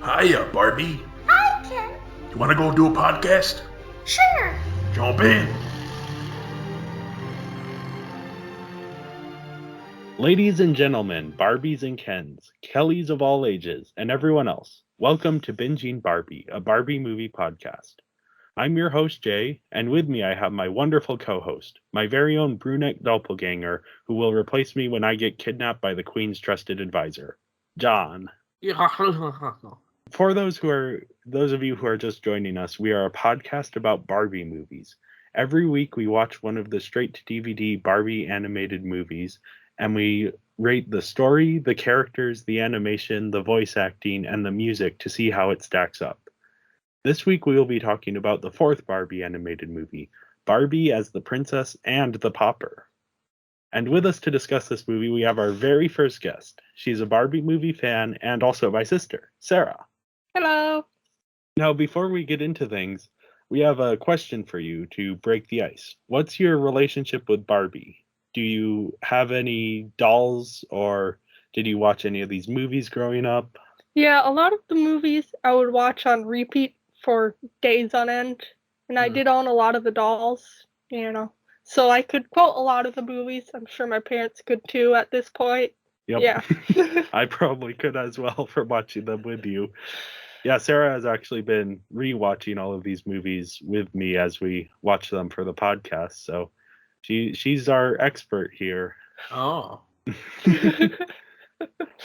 Hiya, Barbie. Hi, Ken. You want to go do a podcast? Sure. Jump in. Ladies and gentlemen, Barbies and Kens, Kellys of all ages, and everyone else, welcome to Binging Barbie, a Barbie movie podcast. I'm your host, Jay, and with me I have my wonderful co-host, my very own brunette doppelganger, who will replace me when I get kidnapped by the Queen's trusted advisor, John. For those of you who are just joining us, we are a podcast about Barbie movies. Every week we watch one of the straight-to-DVD Barbie animated movies, and we rate the story, the characters, the animation, the voice acting, and the music to see how it stacks up. This week we will be talking about the fourth Barbie animated movie, Barbie as the Princess and the Pauper. And with us to discuss this movie, we have our very first guest. She's a Barbie movie fan and also my sister, Sarah. Hello. Now, before we get into things, we have a question for you to break the ice. What's your relationship with Barbie? Do you have any dolls, or did you watch any of these movies growing up? Yeah, a lot of the movies I would watch on repeat for days on end, and I did own a lot of the dolls, so I could quote a lot of the movies. I'm sure my parents could too at this point. Yep. Yeah. I probably could as well for watching them with you. Yeah, Sarah has actually been rewatching all of these movies with me as we watch them for the podcast, so she's our expert here. Oh. But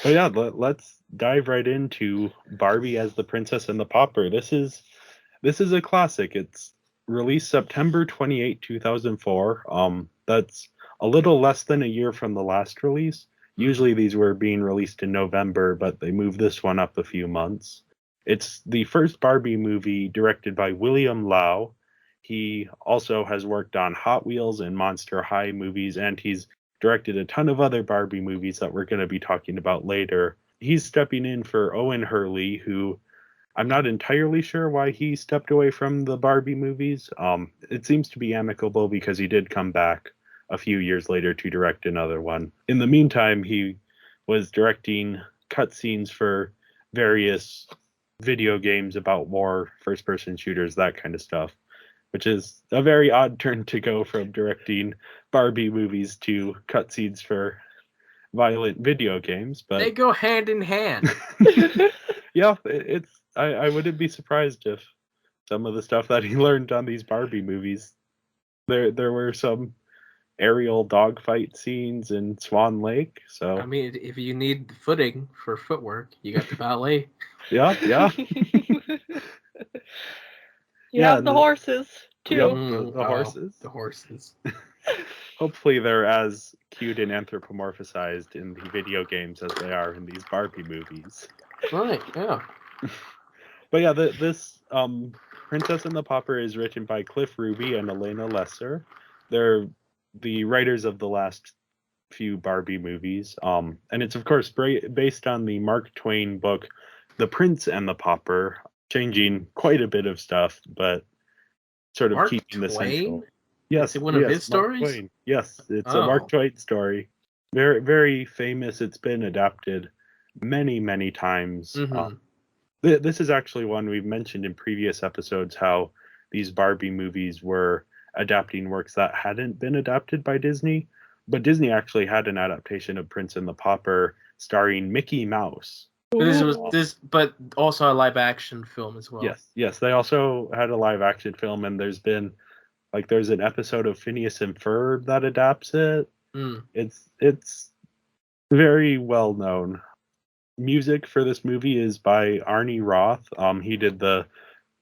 yeah, let's dive right into Barbie as the Princess and the Pauper. This is a classic. It's released September 28, 2004. That's a little less than a year from the last release. Usually these were being released in November, but they moved this one up a few months. It's the first Barbie movie directed by William Lau. He also has worked on Hot Wheels and Monster High movies, and he's directed a ton of other Barbie movies that we're going to be talking about later. He's stepping in for Owen Hurley, who I'm not entirely sure why he stepped away from the Barbie movies. It seems to be amicable because he did come back a few years later to direct another one. In the meantime, he was directing cutscenes for various video games about war, first-person shooters, that kind of stuff, which is a very odd turn to go from directing Barbie movies to cutscenes for violent video games. But they go hand in hand. Yeah, I wouldn't be surprised if some of the stuff that he learned on these Barbie movies, there were some aerial dogfight scenes in Swan Lake. So I mean, if you need footing for footwork, you got the ballet. yeah. You have the horses too. Yep, the horses. The horses. Hopefully they're as cute and anthropomorphized in the video games as they are in these Barbie movies. Right, yeah. But yeah, this Princess and the Pauper is written by Cliff Ruby and Elena Lesser. They're the writers of the last few Barbie movies. And it's, of course, based on the Mark Twain book, The Prince and the Pauper, changing quite a bit of stuff, but sort of Mark keeping the Twain? central. Yes, Is it one of his Mark stories? Twain. Yes, it's a Mark Twain story. Very, very famous. It's been adapted many, many times. Mm-hmm. This is actually one we've mentioned in previous episodes, how these Barbie movies were adapting works that hadn't been adapted by Disney. But Disney actually had an adaptation of Prince and the Pauper starring Mickey Mouse. But also a live action film as well. Yes. They also had a live action film, and there's an episode of Phineas and Ferb that adapts it. It's very well known. Music for this movie is by Arnie Roth. He did the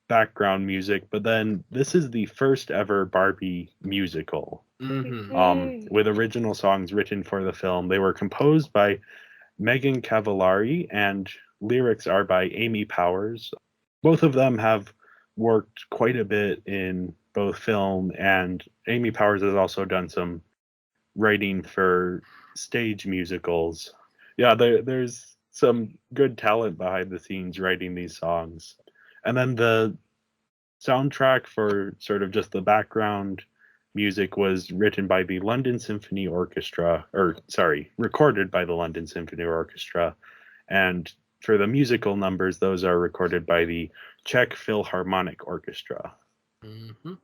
background music, but then this is the first ever Barbie musical. With original songs written for the film. They were composed by Megan Cavallari, and lyrics are by Amy Powers. Both of them have worked quite a bit in both film, and Amy Powers has also done some writing for stage musicals. Yeah, there's some good talent behind the scenes writing these songs. And then the soundtrack for sort of just the background music was written by the London Symphony Orchestra, recorded by the London Symphony Orchestra, and for the musical numbers, those are recorded by the Czech Philharmonic Orchestra. Mm-hmm.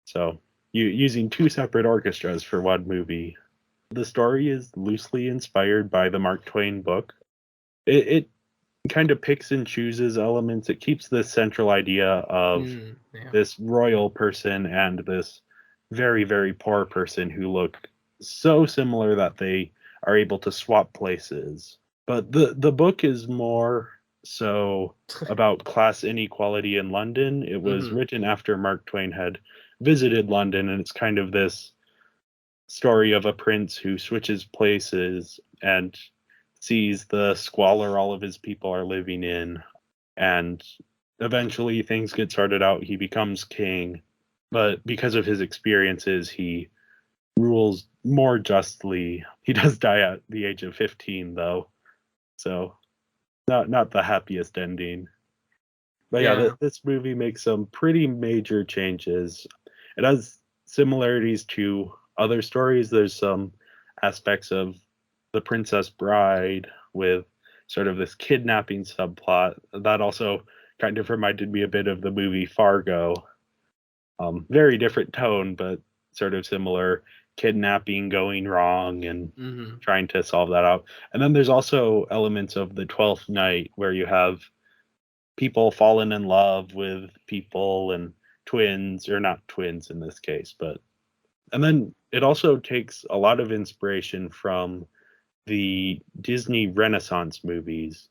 So using two separate orchestras for one movie. The story is loosely inspired by the Mark Twain book. It kind of picks and chooses elements. It keeps this central idea of this royal person and this very, very poor person who look so similar that they are able to swap places. But the book is more so about class inequality in London. It was written after Mark Twain had visited London, and it's kind of this story of a prince who switches places and sees the squalor all of his people are living in, and eventually things get sorted out. He becomes king, but because of his experiences, he rules more justly. He does die at the age of 15, though, so not the happiest ending. But yeah, this movie makes some pretty major changes. It has similarities to other stories. There's some aspects of The Princess Bride with sort of this kidnapping subplot that also kind of reminded me a bit of the movie Fargo. Very different tone, but sort of similar. Kidnapping going wrong and trying to solve that out. And then there's also elements of The Twelfth Night where you have people falling in love with people and twins, or not twins in this case, but. And then it also takes a lot of inspiration from the Disney Renaissance movies,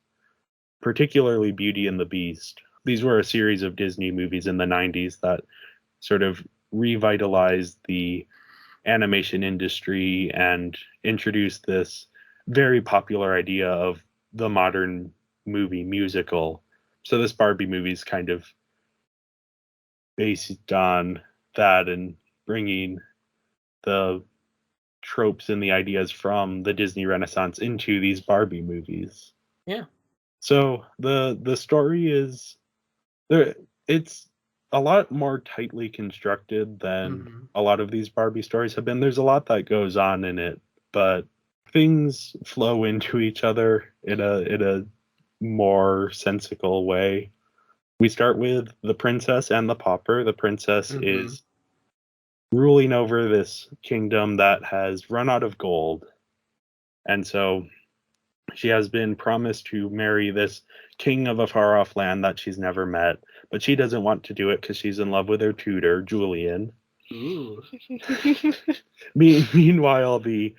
particularly Beauty and the Beast. These were a series of Disney movies in the 90s that sort of revitalized the animation industry and introduced this very popular idea of the modern movie musical. So this Barbie movie is kind of based on that and bringing the tropes and the ideas from the Disney Renaissance into these Barbie movies. Yeah. So the story is there. It's a lot more tightly constructed than a lot of these Barbie stories have been. There's a lot that goes on in it, but things flow into each other in a more sensical way. We start with the princess and the pauper. The princess is ruling over this kingdom that has run out of gold. And so she has been promised to marry this king of a far off land that she's never met, but she doesn't want to do it because she's in love with her tutor, Julian. Ooh. Meanwhile, the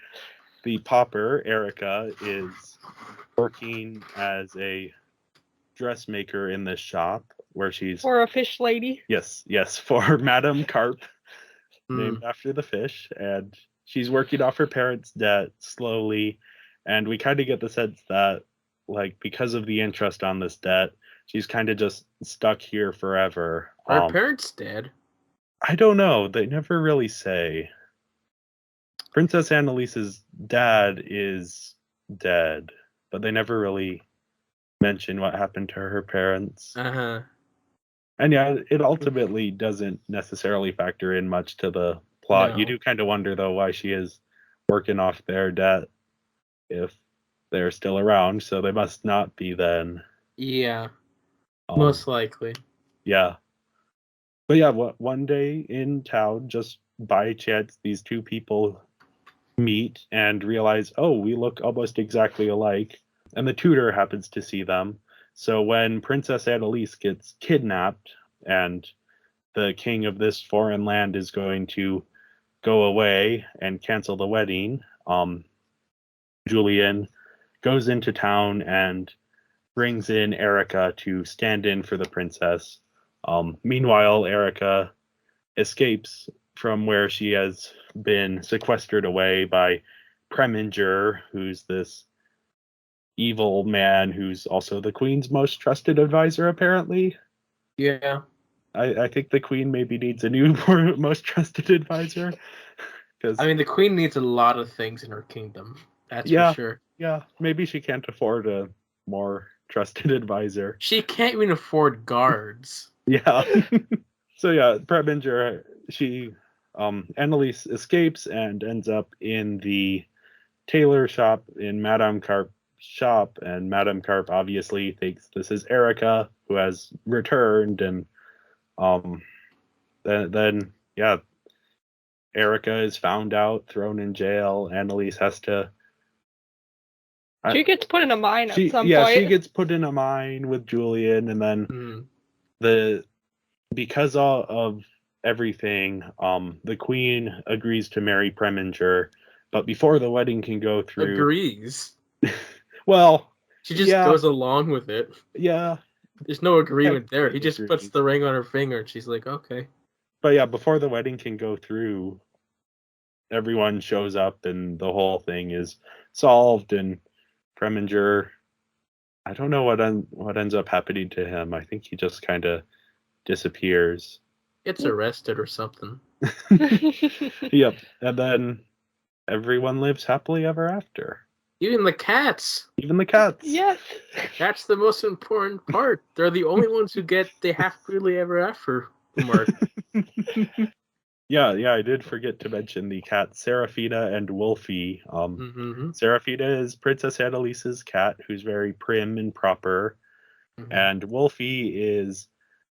pauper, Erica, is working as a dressmaker in this shop where she's... Or a fish lady. Yes, for Madame Carp, named after the fish, and she's working off her parents' debt slowly, and we kind of get the sense that, like, because of the interest on this debt, she's kind of just stuck here forever. Are her parents dead? I don't know. They never really say. Princess Anneliese's dad is dead, but they never really mention what happened to her parents. And yeah, it ultimately doesn't necessarily factor in much to the plot. No. You do kind of wonder, though, why she is working off their debt if they're still around, so they must not be then. Yeah, most likely. Yeah. But yeah, one day in town, just by chance, these two people meet and realize, oh, we look almost exactly alike. And the tutor happens to see them. So when Princess Anneliese gets kidnapped and the king of this foreign land is going to go away and cancel the wedding, Julian goes into town and brings in Erica to stand in for the princess. Meanwhile, Erica escapes from where she has been sequestered away by Preminger, who's this evil man who's also the queen's most trusted advisor, apparently. Yeah. I think the queen maybe needs a new most trusted advisor. I mean, the queen needs a lot of things in her kingdom. That's for sure. Yeah, maybe she can't afford a more trusted advisor. She can't even afford guards. Yeah. So yeah, Preminger, Anneliese escapes and ends up in the tailor shop in Madame Carp's shop, and Madame Carp obviously thinks this is Erica, who has returned, and then yeah, Erica is found out, thrown in jail. Anneliese has to. She gets put in a mine at some Yeah, point. she gets put in a mine with Julian, and then because of everything, the queen agrees to marry Preminger, but before the wedding can go through, Agrees. Well, She just goes along with it. Yeah. There's no agreement there. He just agrees. puts the ring on her finger, and she's like, okay. But yeah, before the wedding can go through, everyone shows up, and the whole thing is solved, and Preminger, I don't know what ends up happening to him. I think he just kind of disappears. Gets arrested or something. Yep. And then everyone lives happily ever after. Even the cats. Even the cats. Yes. That's the most important part. They're the only ones who get the happily ever after mark. Yeah, I did forget to mention the cats, Serafina and Wolfie. Serafina is Princess Annaliese's cat, who's very prim and proper. And Wolfie is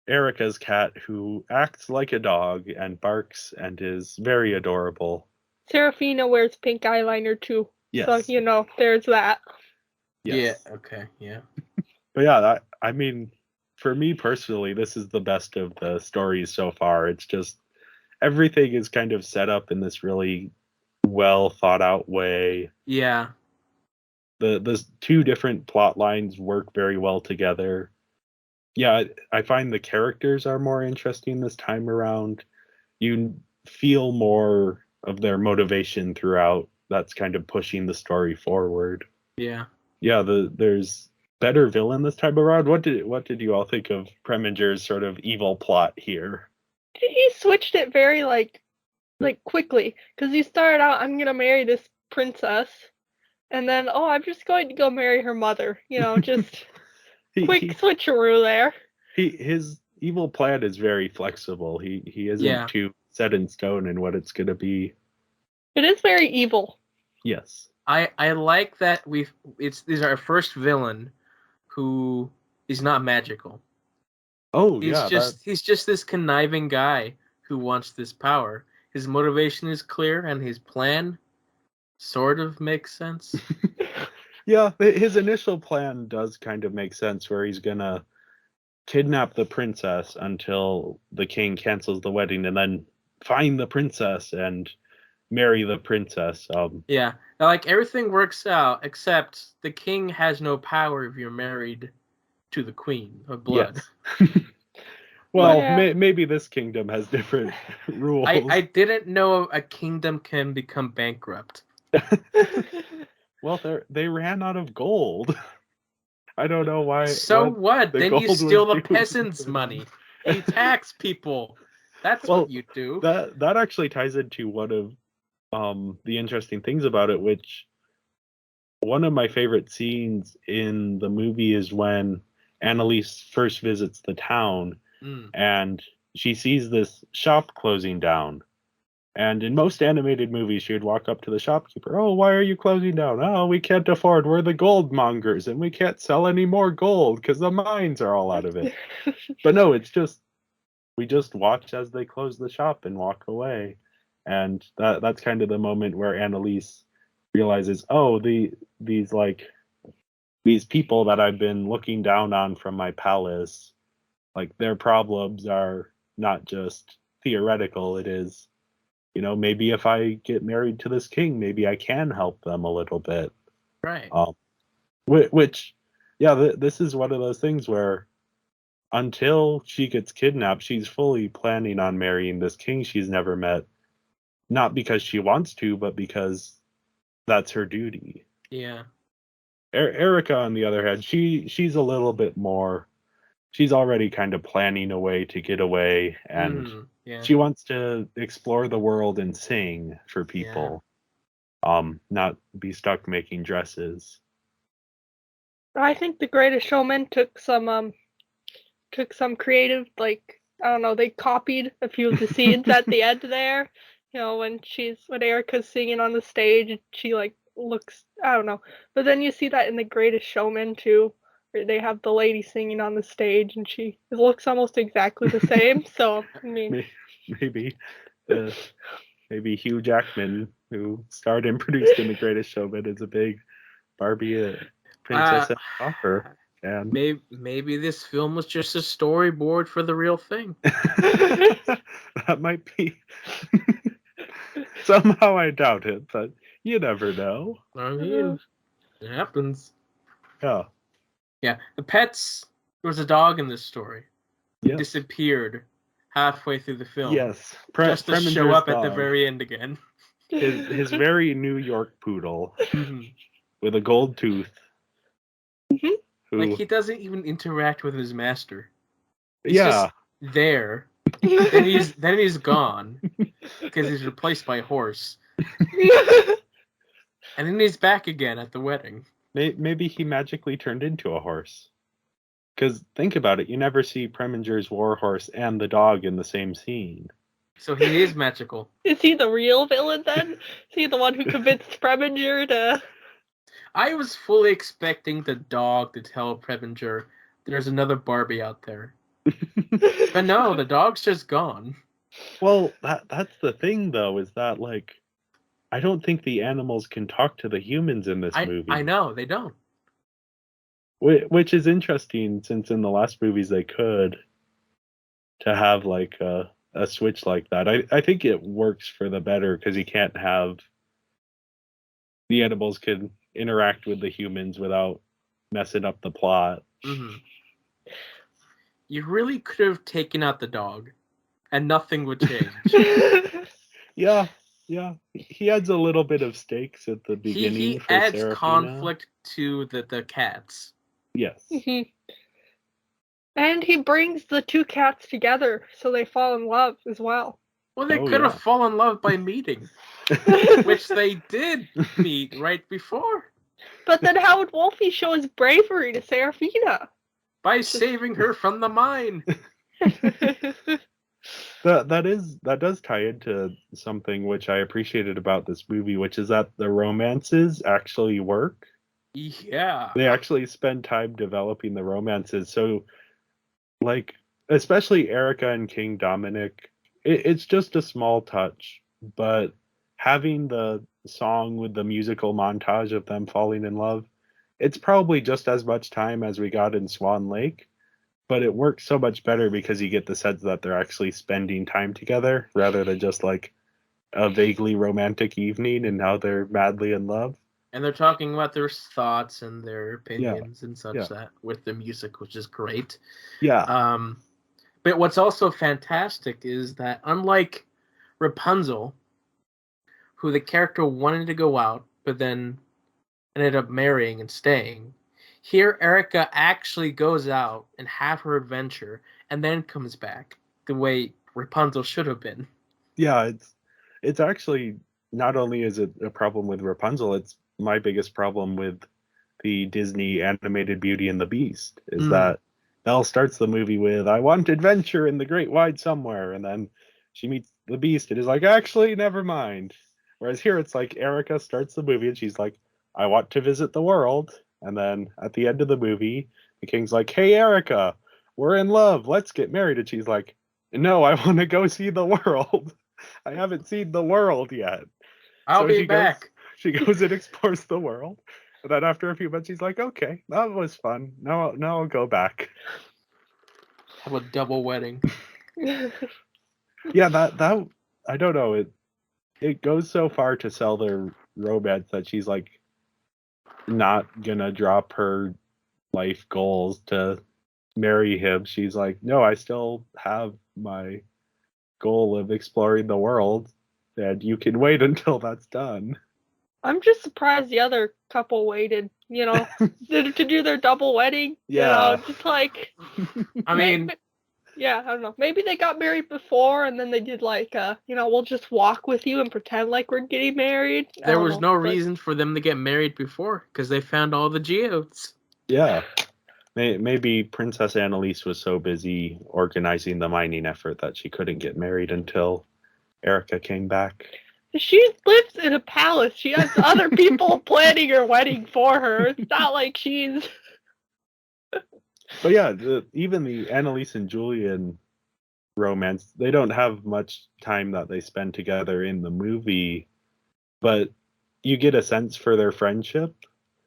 Erica's cat, who acts like a dog and barks and is very adorable. Serafina wears pink eyeliner too. Yes. So, there's that. Yes. Yeah, okay, yeah. But yeah, I mean, for me personally, this is the best of the stories so far. It's just everything is kind of set up in this really well thought out way. Yeah. The two different plot lines work very well together. Yeah, I find the characters are more interesting this time around. You feel more of their motivation throughout. That's kind of pushing the story forward. Yeah. Yeah, there's better villain this time around. What did you all think of Preminger's sort of evil plot here? He switched it very like quickly, because he started out, I'm gonna marry this princess, and then I'm just going to go marry her mother. Just quick switcheroo there. His evil plan is very flexible. He isn't too set in stone in what it's gonna be. It is very evil. Yes. I like that this is our first villain who is not magical. Oh, he's just this conniving guy who wants this power. His motivation is clear, and his plan sort of makes sense. Yeah, his initial plan does kind of make sense, where he's gonna kidnap the princess until the king cancels the wedding, and then find the princess and marry the princess. Yeah, like everything works out, except the king has no power if you're married to the queen of blood. Yes. Well, maybe this kingdom has different rules. I didn't know a kingdom can become bankrupt. Well, they ran out of gold. I don't know why. So what? Then you steal the peasants' money. You tax people. That's what you do. That actually ties into one of the interesting things about it, which one of my favorite scenes in the movie is when Anneliese first visits the town, and she sees this shop closing down. And in most animated movies, she would walk up to the shopkeeper. Oh, why are you closing down? Oh, we can't afford. We're the gold mongers, and we can't sell any more gold because the mines are all out of it. But no, it's just, we just watch as they close the shop and walk away. And that's kind of the moment where Anneliese realizes, oh, these people that I've been looking down on from my palace, like their problems are not just theoretical. It is, maybe if I get married to this king, maybe I can help them a little bit. Right. Which, this is one of those things where until she gets kidnapped, she's fully planning on marrying this king she's never met. Not because she wants to, but because that's her duty. Yeah. Erica, on the other hand, she's a little bit more. She's already kind of planning a way to get away, and she wants to explore the world and sing for people, not be stuck making dresses. I think The Greatest Showman took some creative, I don't know, they copied a few of the scenes at the end there. When Erica's singing on the stage, she looks, I don't know. But then you see that in The Greatest Showman too, where they have the lady singing on the stage, and it looks almost exactly the same. So I mean, Maybe, uh, maybe Hugh Jackman, who starred and produced in The Greatest Showman, is a big Barbie Princess and Pauper fan. Maybe this film was just a storyboard for the real thing. That might be. Somehow I doubt it, but you never know. I mean, it happens. Yeah. Yeah, the pets. There was a dog in this story. Yes. Disappeared halfway through the film. Yes. Just to show up at the dog. very end again. His very New York poodle Mhm. with a gold tooth. Mhm. Who, Like, he doesn't even interact with his master. He's yeah. just there. then he's gone because he's replaced by a horse. And then he's back again at the wedding. Maybe he magically turned into a horse. Because think about it, you never see Preminger's warhorse and the dog in the same scene. So he is magical. Is he the real villain then? Is he the one who convinced Preminger to... I was fully expecting the dog to tell Prebinger there's another Barbie out there. But no, the dog's just gone. Well, that's the thing, though, is that, like, I don't think the animals can talk to the humans in this movie. I know, they don't. Which is interesting, since in the last movies they could, to have, like, a switch like that. I think it works for the better, because you can't have... The animals can interact with the humans without messing up the plot. Mm-hmm. You really could have taken out the dog, and nothing would change. Yeah. He adds a little bit of stakes at the beginning. He for adds Serafina. conflict to the cats. Yes. And he brings the two cats together so they fall in love as well. Well, they could have fallen in love by meeting, which they did meet right before. But then how would Wolfie show his bravery to Serafina? By saving her from the mine. That does tie into something which I appreciated about this movie, which is that the romances actually work. Yeah. They actually spend time developing the romances. So, like, especially Erica and King Dominic, it's just a small touch, but having the song with the musical montage of them falling in love, it's probably just as much time as we got in Swan Lake, but it works so much better because you get the sense that they're actually spending time together rather than just like a vaguely romantic evening and how they're madly in love. And they're talking about their thoughts and their opinions and such that with the music, which is great. Yeah. But what's also fantastic is that unlike Rapunzel, who the character wanted to go out, but then ended up marrying and staying, here Erica actually goes out and have her adventure and then comes back the way Rapunzel should have been. Yeah, it's actually, not only is it a problem with Rapunzel, it's my biggest problem with the Disney animated Beauty and the Beast, is that Belle starts the movie with, I want adventure in the great wide somewhere, and then she meets the Beast and is like, actually, never mind. Whereas here it's like Erica starts the movie and she's like, I want to visit the world. And then at the end of the movie, the king's like, hey, Erica, we're in love. Let's get married. And she's like, no, I want to go see the world. I haven't seen the world yet. I'll be back. She goes and explores the world. And then after a few months, she's like, okay, that was fun. Now I'll go back. Have a double wedding. Yeah, that I don't know. It goes so far to sell their romance that she's like not gonna drop her life goals to marry him. She's like, no, I still have my goal of exploring the world, and you can wait until that's done. I'm just surprised the other couple waited, to do their double wedding. Yeah. Just like, I mean, yeah, I don't know. Maybe they got married before and then they did like, we'll just walk with you and pretend like we're getting married. There was no reason for them to get married before because they found all the geodes. Yeah. Maybe Princess Anneliese was so busy organizing the mining effort that she couldn't get married until Erica came back. She lives in a palace. She has other people planning her wedding for her. It's not like she's... But yeah, even the Anneliese and Julian romance, they don't have much time that they spend together in the movie, but you get a sense for their friendship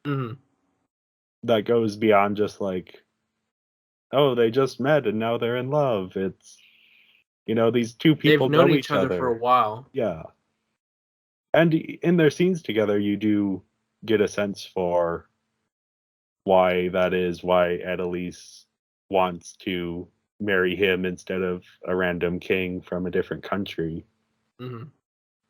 that goes beyond just like, oh, they just met and now they're in love. It's, these two people They've known know each other for a while. Yeah. And in their scenes together, you do get a sense for why that is, why Anneliese wants to marry him instead of a random king from a different country.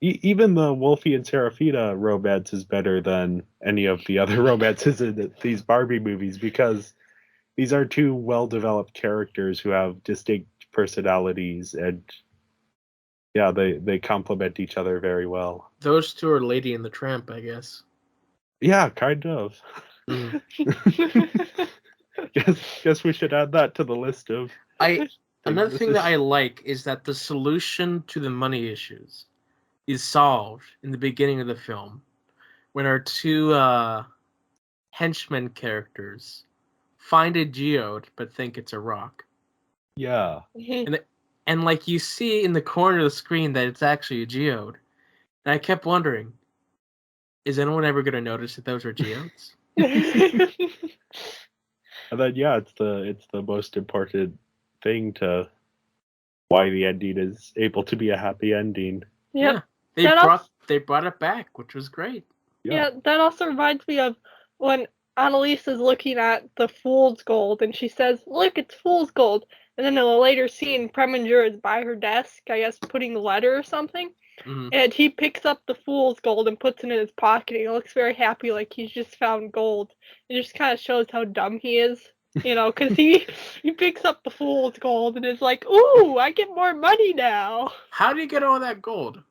Even the Wolfie and Serafina romance is better than any of the other romances in these Barbie movies, because these are two well-developed characters who have distinct personalities, and yeah, they complement each other very well. Those two are Lady and the Tramp, I guess. Yeah, kind of. Guess we should add that to the list of. Another thing that I like is that the solution to the money issues is solved in the beginning of the film, when our two henchmen characters find a geode but think it's a rock. Yeah. And like you see in the corner of the screen that it's actually a geode. And I kept wondering, is anyone ever going to notice that those are geodes? And then yeah, it's the most important thing to why the ending is able to be a happy ending. Yeah. They brought it back, which was great. Yeah, that also reminds me of when Anneliese is looking at the fool's gold and she says, "Look, it's fool's gold." And then in a later scene, Preminger is by her desk, I guess, putting the letter or something. And he picks up the fool's gold and puts it in his pocket. He looks very happy, like he's just found gold. It just kind of shows how dumb he is, because he picks up the fool's gold and is like, "Ooh, I get more money now." How do you get all that gold?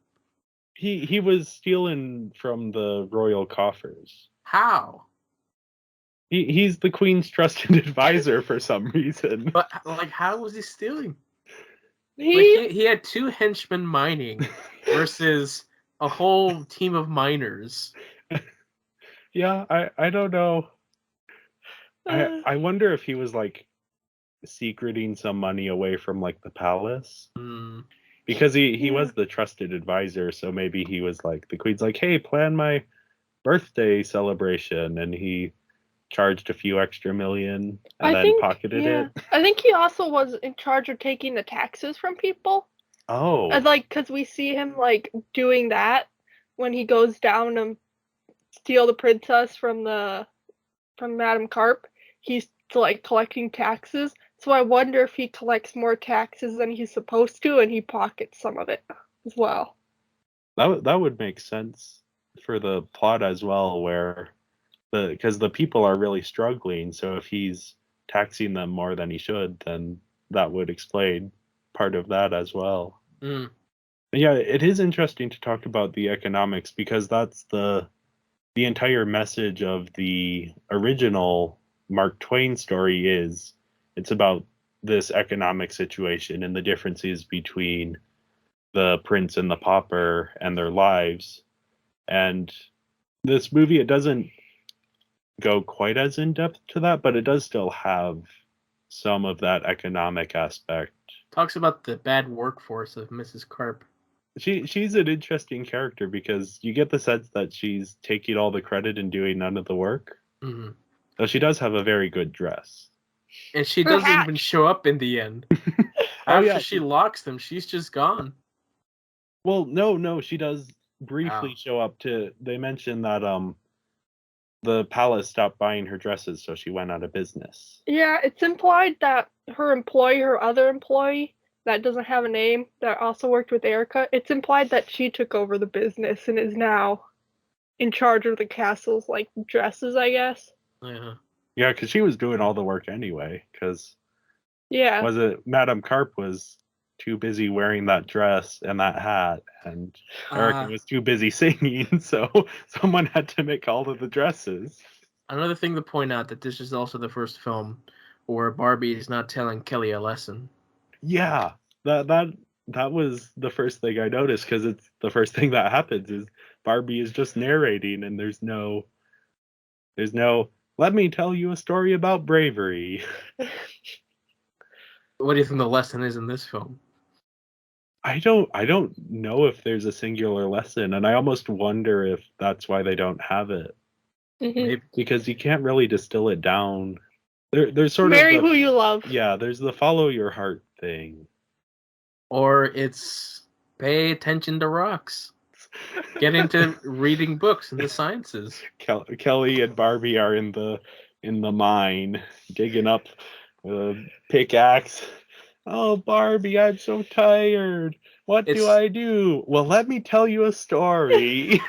He was stealing from the royal coffers. How? He's the Queen's trusted advisor for some reason. But like, how was he stealing? He had two henchmen mining versus a whole team of miners. Yeah, I don't know. I wonder if he was like secreting some money away from like the palace. Because he was the trusted advisor, so maybe he was like, the Queen's like, hey, plan my birthday celebration, and he charged a few extra million and then pocketed it. I think he also was in charge of taking the taxes from people. Oh. And because we see him doing that when he goes down to steal the princess from Madame Carp. He's collecting taxes. So I wonder if he collects more taxes than he's supposed to, and he pockets some of it as well. That would make sense for the plot as well, where because the people are really struggling, so if he's taxing them more than he should, then that would explain part of that as well. Yeah, it is interesting to talk about the economics, because that's the entire message of the original Mark Twain story. It's about this economic situation and the differences between the prince and the pauper and their lives. And this movie, it doesn't go quite as in depth to that, but it does still have some of that economic aspect. Talks about the bad workforce of Mrs. Carp. She's an interesting character, because you get the sense that she's taking all the credit and doing none of the work. Though she does have a very good dress. And she doesn't even show up in the end. After she locks them, she's just gone. Well, no, she does briefly show up they mention that the palace stopped buying her dresses, so she went out of business. Yeah, it's implied that her other employee, that doesn't have a name, that also worked with Erica, it's implied that she took over the business and is now in charge of the castle's dresses, I guess. Yeah, because she was doing all the work anyway, because was it Madame Carp was too busy wearing that dress and that hat, and Erica was too busy singing, so someone had to make all of the dresses. Another thing to point out, that this is also the first film where Barbie is not telling Kelly a lesson. Yeah, that that was the first thing I noticed, because it's the first thing that happens is Barbie is just narrating, and there's no let me tell you a story about bravery. What do you think the lesson is in this film? I don't know if there's a singular lesson, and I almost wonder if that's why they don't have it. Mhm. Maybe. Because you can't really distill it down. There's sort Marry of who you love. yeah, there's the follow your heart thing. Or it's pay attention to rocks. Get into reading books and the sciences. Kelly and Barbie are in the mine digging up pickaxe. Oh, Barbie, I'm so tired. What do It's- I do? Well, let me tell you a story.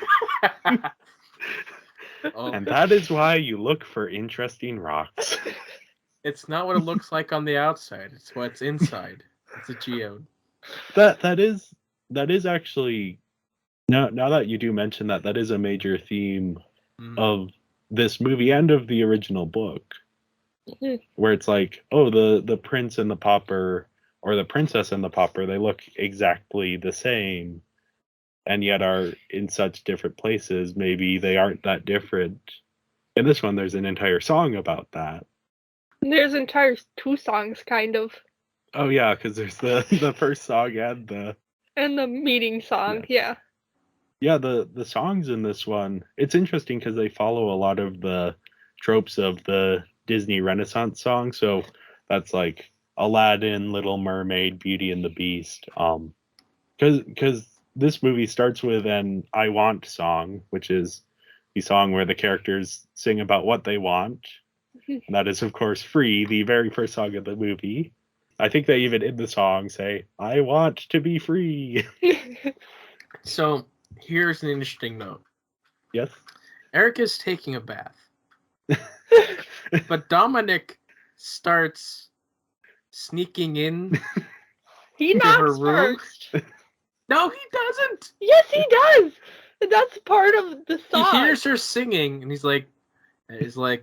Oh, And that is why you look for interesting rocks. it's not what it looks like on the outside. It's what's inside. It's a geode. That is actually, now that you do mention that, that is a major theme of this movie and of the original book, Mhm. where it's like, oh, the prince and the pauper, or the princess and the pauper, they look exactly the same, and yet are in such different places. Maybe they aren't that different. In this one, there's an entire song about that. There's entire 2 songs, kind of. Oh yeah, because there's the first song and the meeting song, yeah. yeah, the songs in this one. It's interesting because they follow a lot of the tropes of the Disney Renaissance song. So that's like Aladdin, Little Mermaid, Beauty and the Beast. Because this movie starts with an I Want song, which is the song where the characters sing about what they want. And that is, of course, Free, the very first song of the movie. I think they even in the song say, I want to be free. So here's an interesting note. Yes. Erica's taking a bath. But Dominic starts sneaking in. He To her knocks room? first. No, he doesn't. Yes, he does. That's part of the He song. hears her singing, and he's like,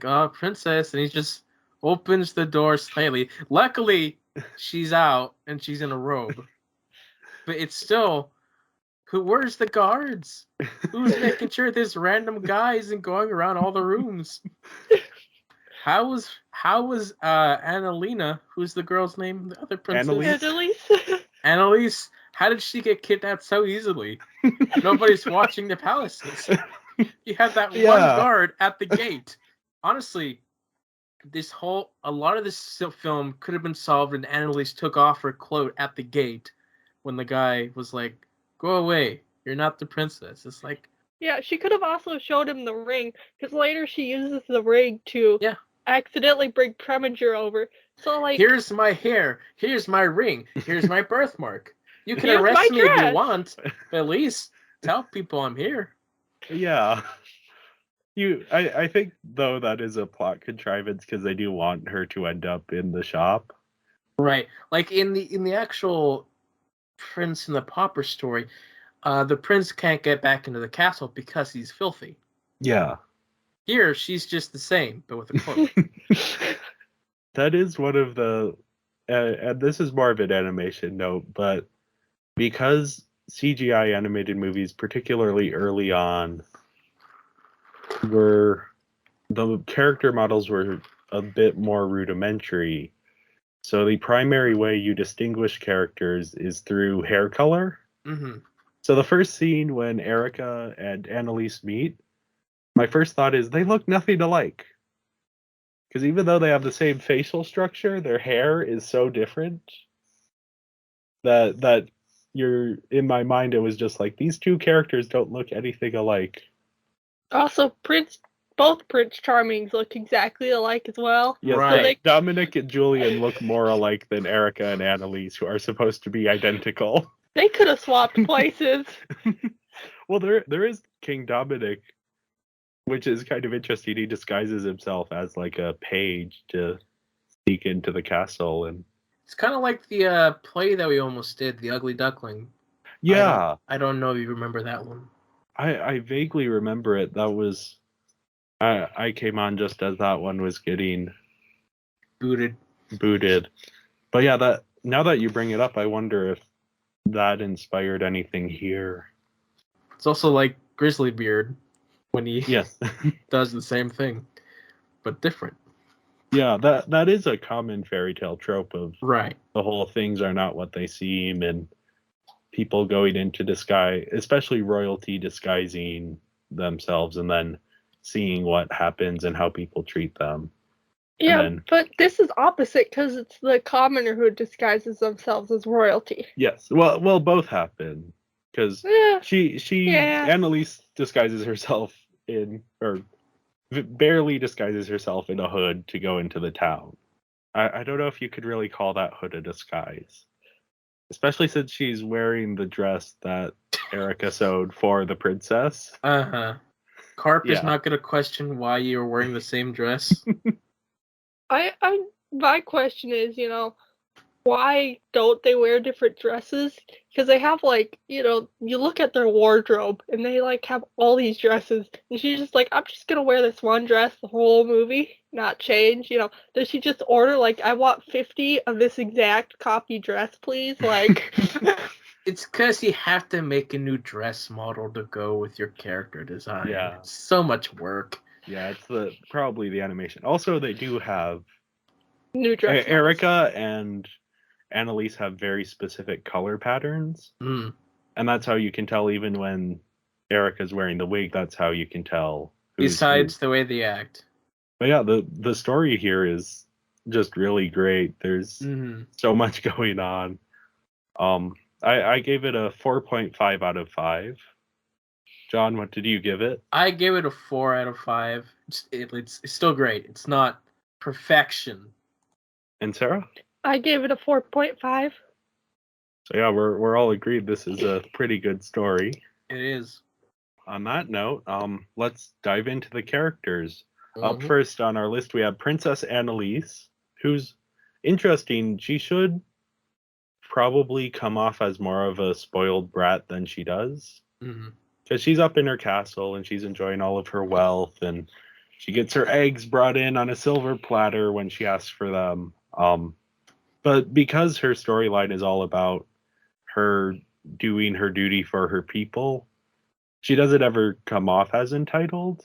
oh, princess, and he just opens the door slightly. Luckily, she's out and she's in a robe, but it's still, where's the guards? Who's making sure this random guy isn't going around all the rooms? How was Annalena, who's the girl's name, the other princess? Anneliese. Anneliese, how did she get kidnapped so easily? Nobody's watching the palaces. You had that one guard at the gate. Honestly, a lot of this film could have been solved, and Anneliese took off her cloak at the gate when the guy was like, "Go away, you're not the princess." It's like, yeah, she could have also showed him the ring, because later she uses the ring to accidentally bring Preminger over. So, like, here's my hair, here's my ring, here's my birthmark. You can here's arrest my me if dress. you want, but at least tell people I'm here. Yeah. I think though that is a plot contrivance because they do want her to end up in the shop. Right. Like in the actual Prince and the Pauper story, the prince can't get back into the castle because he's filthy. Yeah. Here, she's just the same, but with a cloak. That is one of the, and this is more of an animation note, but because CGI animated movies, particularly early on, the character models were a bit more rudimentary. So the primary way you distinguish characters is through hair color. Mm-hmm. So the first scene when Erica and Anneliese meet, my first thought is they look nothing alike. Because even though they have the same facial structure, their hair is so different that you're, in my mind, it was just like, these two characters don't look anything alike. Also, both Prince Charmings look exactly alike as well. Yes, right. Dominic and Julian look more alike than Erica and Anneliese, who are supposed to be identical. They could have swapped places. Well, there is King Dominic, which is kind of interesting. He disguises himself as like a page to sneak into the castle, and It's kind of like the play that we almost did, The Ugly Duckling. yeah, I don't know if you remember that one. I vaguely remember it. That was I came on just as that one was getting Booted. booted. But yeah, that now that you bring it up, I wonder if that inspired anything here. It's also like Grizzly Beard when he Yes. does the same thing, but different. Yeah, that is a common fairy tale trope of Right. the whole things are not what they seem, and people going into disguise, especially royalty disguising themselves and then seeing what happens and how people treat them. Yeah, then- but this is opposite because it's the commoner who disguises themselves as royalty. Yes, well, both happen because Yeah. she Yeah. Anneliese disguises herself or barely disguises herself in a hood to go into the town. I don't know if you could really call that hood a disguise, especially since she's wearing the dress that Erica sewed for the princess. Carp is Yeah. not going to question why you're wearing the same dress. My question is, why don't they wear different dresses? Because they have you look at their wardrobe and they have all these dresses, and she's just like, I'm just gonna wear this one dress the whole movie, not change. Does she just order I want 50 of this exact copy dress, please? It's because you have to make a new dress model to go with your character design. Yeah. It's so much work. Yeah, it's probably the animation. Also, they do have New dress. Erica and Anneliese have very specific color patterns, Mm. and that's how you can tell. Even when Erica's wearing the wig, that's how you can tell. Who's Besides who. the way they act. But yeah, the story here is just really great. There's so much going on. I gave it a 4.5 out of 5. John, what did you give it? I gave it a 4 out of 5. It's still great. It's not perfection. And Sarah? I gave it a 4.5. So yeah, we're all agreed this is a pretty good story. It is. On that note, let's dive into the characters. Up Mhm. first on our list, we have Princess Anneliese, who's interesting. She should probably come off as more of a spoiled brat than she does. Mhm. Because she's up in her castle and she's enjoying all of her wealth, and she gets her eggs brought in on a silver platter when she asks for them. But because her storyline is all about her doing her duty for her people, she doesn't ever come off as entitled,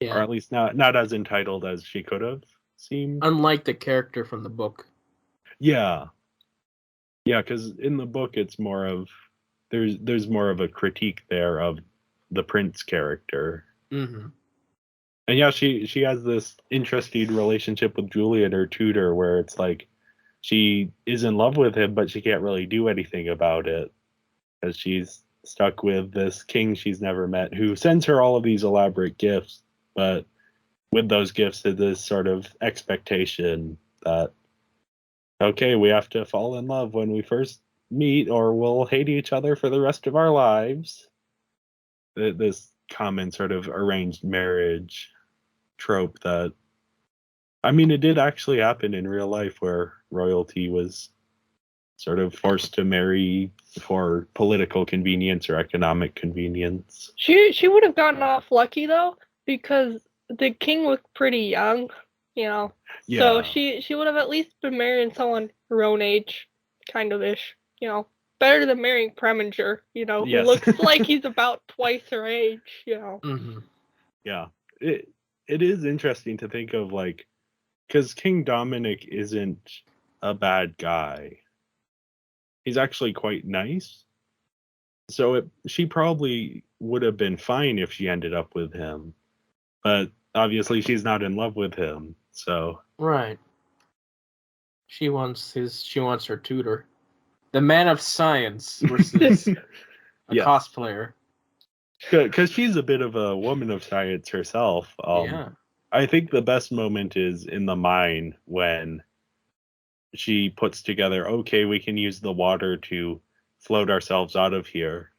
or Yeah. at least not as entitled as she could have seemed. Unlike the character from the book. Yeah, because in the book it's more of there's more of a critique there of the prince character. Mm-hmm. And yeah, she has this interesting relationship with Julian, her tutor, where it's like she is in love with him, but she can't really do anything about it because she's stuck with this king she's never met who sends her all of these elaborate gifts, but with those gifts is this sort of expectation that, okay, we have to fall in love when we first meet or we'll hate each other for the rest of our lives. This common sort of arranged marriage trope that, I mean, it did actually happen in real life where royalty was sort of forced to marry for political convenience or economic convenience. She would have gotten off lucky though, because the king was pretty young, Yeah. So she would have at least been marrying someone her own age, kind of ish, Better than marrying Preminger, who Yes. looks like he's about twice her age, Mm-hmm. Yeah. It is interesting to think of, because King Dominic isn't a bad guy. He's actually quite nice. So she probably would have been fine if she ended up with him. But obviously she's not in love with him. So Right. She wants her tutor. The man of science versus a Yes. cosplayer. Because she's a bit of a woman of science herself. Yeah. I think the best moment is in the mine when she puts together, okay, we can use the water to float ourselves out of here.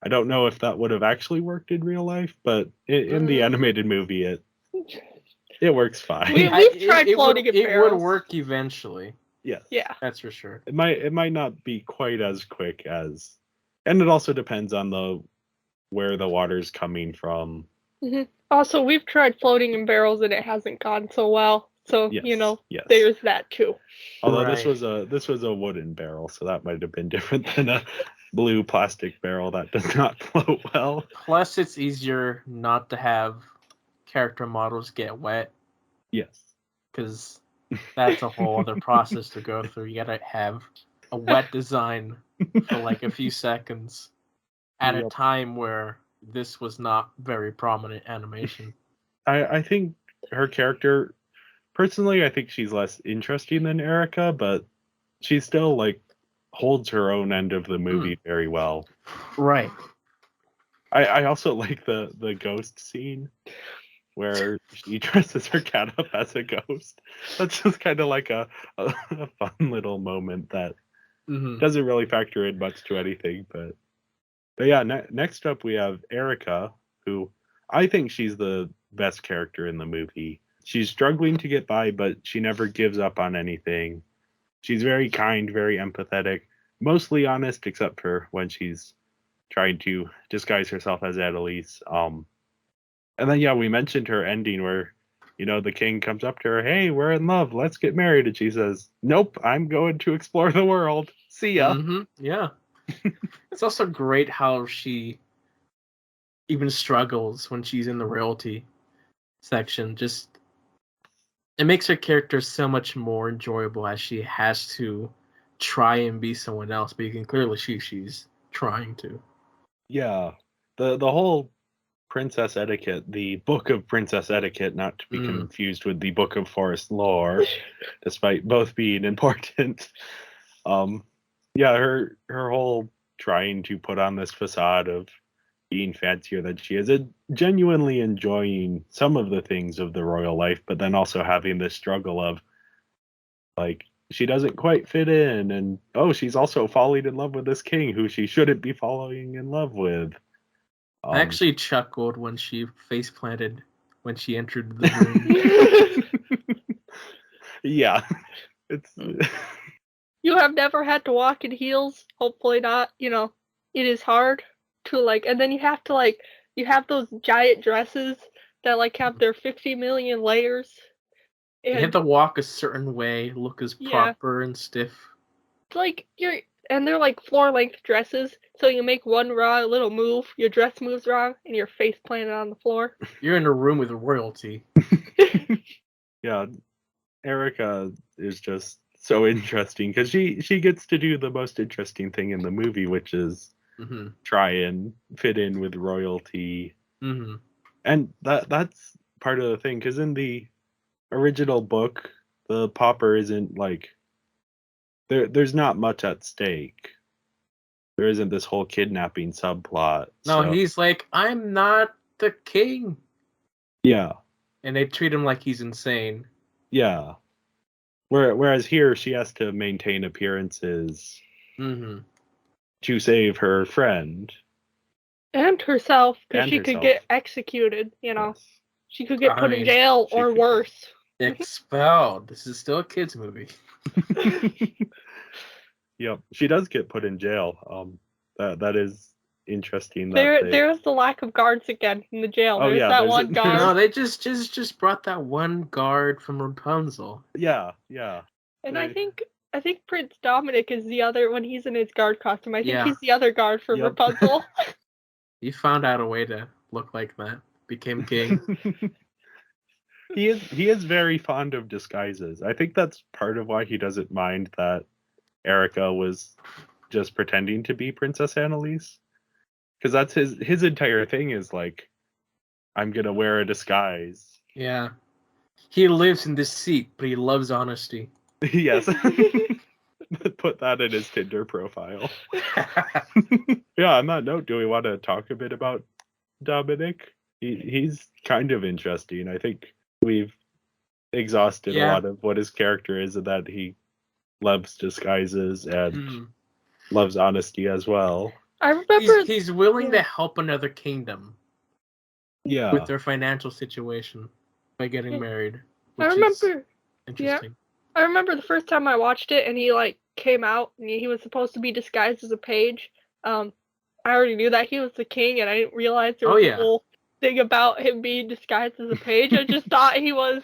I don't know if that would have actually worked in real life, but in the animated movie, it works fine. We've tried floating in It barrels. would work eventually. Yes. Yeah. That's for sure. It might not be quite as quick as, and it also depends on where the water's coming from. Mm-hmm. Also, we've tried floating in barrels and it hasn't gone so well. So, Yes, you know, yes. there's that too. Although Right. this was a wooden barrel, so that might have been different than a blue plastic barrel that does not float well. Plus, it's easier not to have character models get wet, Yes. because that's a whole other process to go through. You gotta have a wet design for like a few seconds at a Yep. time where this was not very prominent animation. I think her character, personally, I think she's less interesting than Erica, but she still like holds her own end of the movie very well. Right. I also like the ghost scene where she dresses her cat up as a ghost. That's just kind of like a fun little moment that Mm-hmm. doesn't really factor in much to anything. But yeah, next up we have Erica, who I think she's the best character in the movie. She's struggling to get by, but she never gives up on anything. She's very kind, very empathetic, mostly honest, except for when she's trying to disguise herself as Anneliese. And then, yeah, we mentioned her ending where, you know, the king comes up to her, hey, we're in love, let's get married. And she says, nope, I'm going to explore the world. See ya. Mm-hmm. Yeah. It's also great how she even struggles when she's in the royalty section. Just it makes her character so much more enjoyable as she has to try and be someone else, but you can clearly see she's trying to. Yeah. The whole princess etiquette, the book of princess etiquette, not to be confused with the book of forest lore, despite both being important. Yeah, her whole trying to put on this facade of being fancier than she is, genuinely enjoying some of the things of the royal life, but then also having this struggle of like she doesn't quite fit in, and she's also falling in love with this king who she shouldn't be falling in love with. I actually chuckled when she face planted when she entered the room. Yeah, it's You have never had to walk in heels? Hopefully not. You know, it is hard to like, and then you have to like, you have those giant dresses that like have their 50 million layers. You have to walk a certain way, look as proper and stiff. Like and they're like floor length dresses, so you make one wrong little move, your dress moves wrong, and your face planted on the floor. You're in a room with royalty. Yeah, Erica is just so interesting because she gets to do the most interesting thing in the movie, which is try and fit in with royalty. And that's part of the thing, because in the original book, the Pauper isn't like there's not much at stake. There isn't this whole kidnapping subplot. No, he's like, I'm not the king. Yeah. And they treat him like he's insane. Yeah. Whereas here, she has to maintain appearances to save her friend. And herself, because she could get executed, you know. Yes. She could get put in jail or worse. Expelled. This is still a kid's movie. Yep. She does get put in jail. That is interesting. There's the lack of guards again in the jail. There's that one guard. No, they just brought that one guard from Rapunzel. Yeah. And I think Prince Dominic is the other when he's in his guard costume. I think he's the other guard for Rapunzel. He found out a way to look like that. Became king. He is very fond of disguises. I think that's part of why he doesn't mind that Erica was just pretending to be Princess Anneliese. Because that's his entire thing is like, I'm gonna wear a disguise. Yeah. He lives in this seat, but he loves honesty. Yes. Put that in his Tinder profile. Yeah, on that note, do we want to talk a bit about Dominic? He's kind of interesting. I think we've exhausted a lot of what his character is, and that he loves disguises and loves honesty as well. I remember he's willing to help another kingdom. Yeah. With their financial situation by getting married. I remember. Interesting. I remember the first time I watched it, and he like came out, and he was supposed to be disguised as a page. I already knew that he was the king, and I didn't realize there was a whole thing about him being disguised as a page. I just thought he was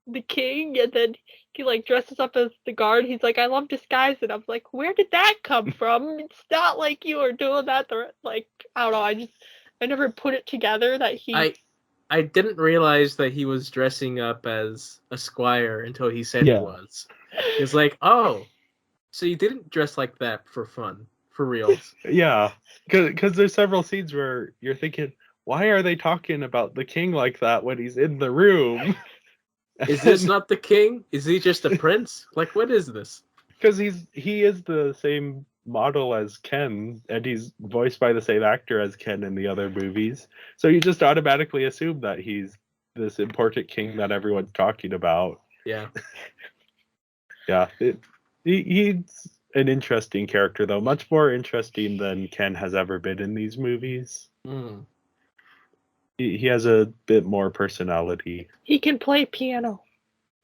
the king, and then he like dresses up as the guard. He's like, I love disguise, and I'm like, where did that come from? It's not like you were doing that. Like, I don't know. I never put it together that he. I didn't realize that he was dressing up as a squire until he said he was. It's like, oh, so you didn't dress like that for fun, for reals. Yeah, because there's several scenes where you're thinking, why are they talking about the king like that when he's in the room? Is this not the king? Is he just a prince? Like, what is this? Because he is the same model as Ken, and he's voiced by the same actor as Ken in the other movies. So you just automatically assume that he's this important king that everyone's talking about. Yeah. Yeah. He's an interesting character, though. Much more interesting than Ken has ever been in these movies. Mm. He has a bit more personality. He can play piano.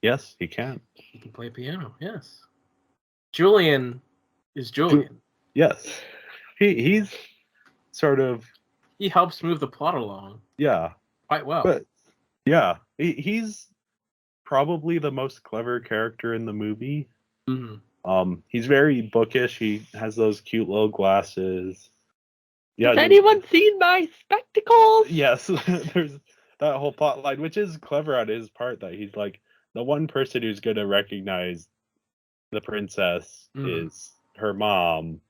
Yes, he can. He can play piano, yes. Julian is Julian. Yes. He's sort of... He helps move the plot along. Yeah. Quite well. But, yeah. He's probably the most clever character in the movie. Mm-hmm. He's very bookish. He has those cute little glasses. Yeah. Has anyone seen my spectacles? Yes. There's that whole plot line, which is clever on his part, that he's like, the one person who's going to recognize the princess is her mom.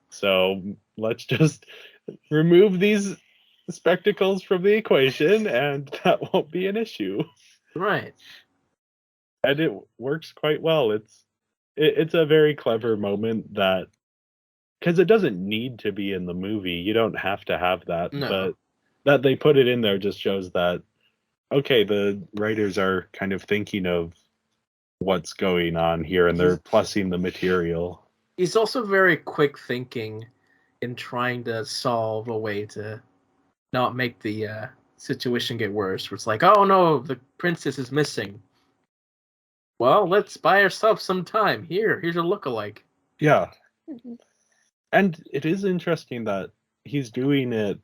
So let's just remove these spectacles from the equation, and that won't be an issue. Right. And it works quite well. It's a very clever moment that, because it doesn't need to be in the movie. You don't have to have that. No. But that they put it in there just shows that, okay, the writers are kind of thinking of what's going on here, and they're plussing the material. He's also very quick thinking in trying to solve a way to not make the situation get worse. Where it's like, oh no, the princess is missing. Well, let's buy ourselves some time. Here's a lookalike. Yeah. And it is interesting that he's doing it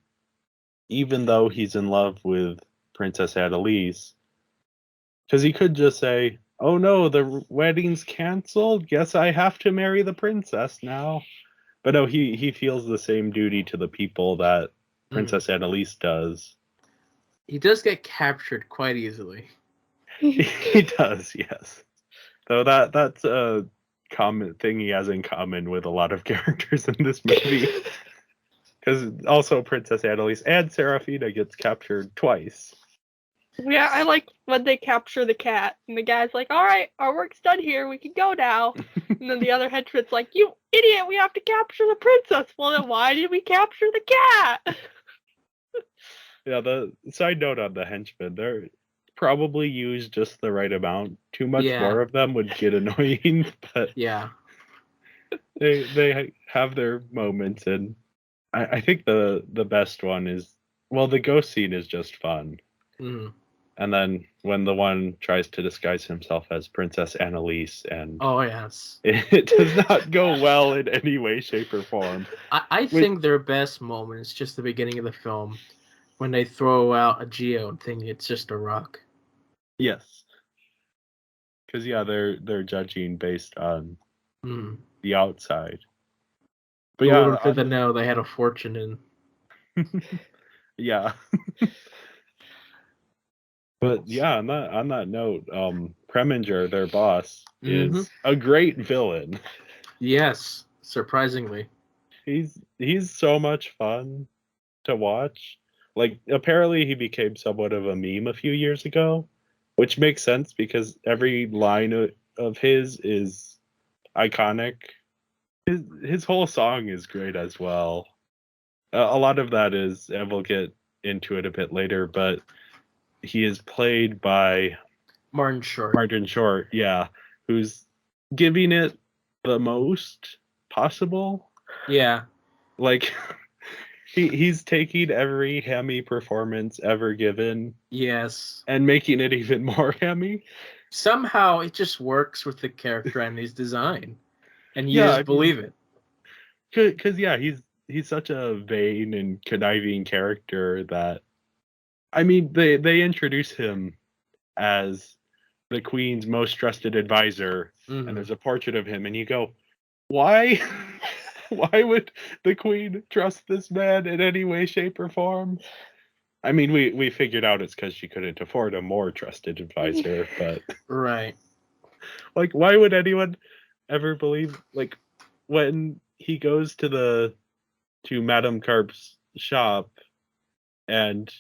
even though he's in love with Princess Anneliese. Because he could just say, oh no, the wedding's canceled. Guess I have to marry the princess now. But no, he feels the same duty to the people that Princess Anneliese does. He does get captured quite easily. He does, yes. Though that's a common thing he has in common with a lot of characters in this movie. Because also Princess Anneliese and Serafina gets captured twice. Yeah, I like when they capture the cat, and the guy's like, all right, our work's done here, we can go now. And then the other henchman's like, you idiot, we have to capture the princess. Well, then why did we capture the cat? Yeah, the side note on the henchmen, they're probably used just the right amount. Too much more of them would get annoying, but yeah, they have their moments, and I think the best one is, well, the ghost scene is just fun. And then when the one tries to disguise himself as Princess Anneliese, and oh yes, it does not go well in any way, shape, or form. I think their best moment is just the beginning of the film, when they throw out a geode thinking it's just a rock. Yes, because they're judging based on the outside. But Little did they know they had a fortune in. Yeah. But yeah, on that note, Preminger, their boss, is a great villain. Yes, surprisingly. He's so much fun to watch. Like, apparently he became somewhat of a meme a few years ago, which makes sense because every line of his is iconic. His whole song is great as well. A lot of that is, and we'll get into it a bit later, but he is played by Martin Short, yeah, who's giving it the most possible. Yeah. Like, he's taking every hammy performance ever given. Yes. And making it even more hammy. Somehow it just works with the character and his design. And you just believe it. Because, yeah, he's such a vain and conniving character that, I mean, they introduce him as the queen's most trusted advisor, Mhm. and there's a portrait of him, and you go, why? Why would the queen trust this man in any way, shape, or form? I mean, we figured out it's because she couldn't afford a more trusted advisor, but Right. like, why would anyone ever believe, like, when he goes to Madame Carp's shop and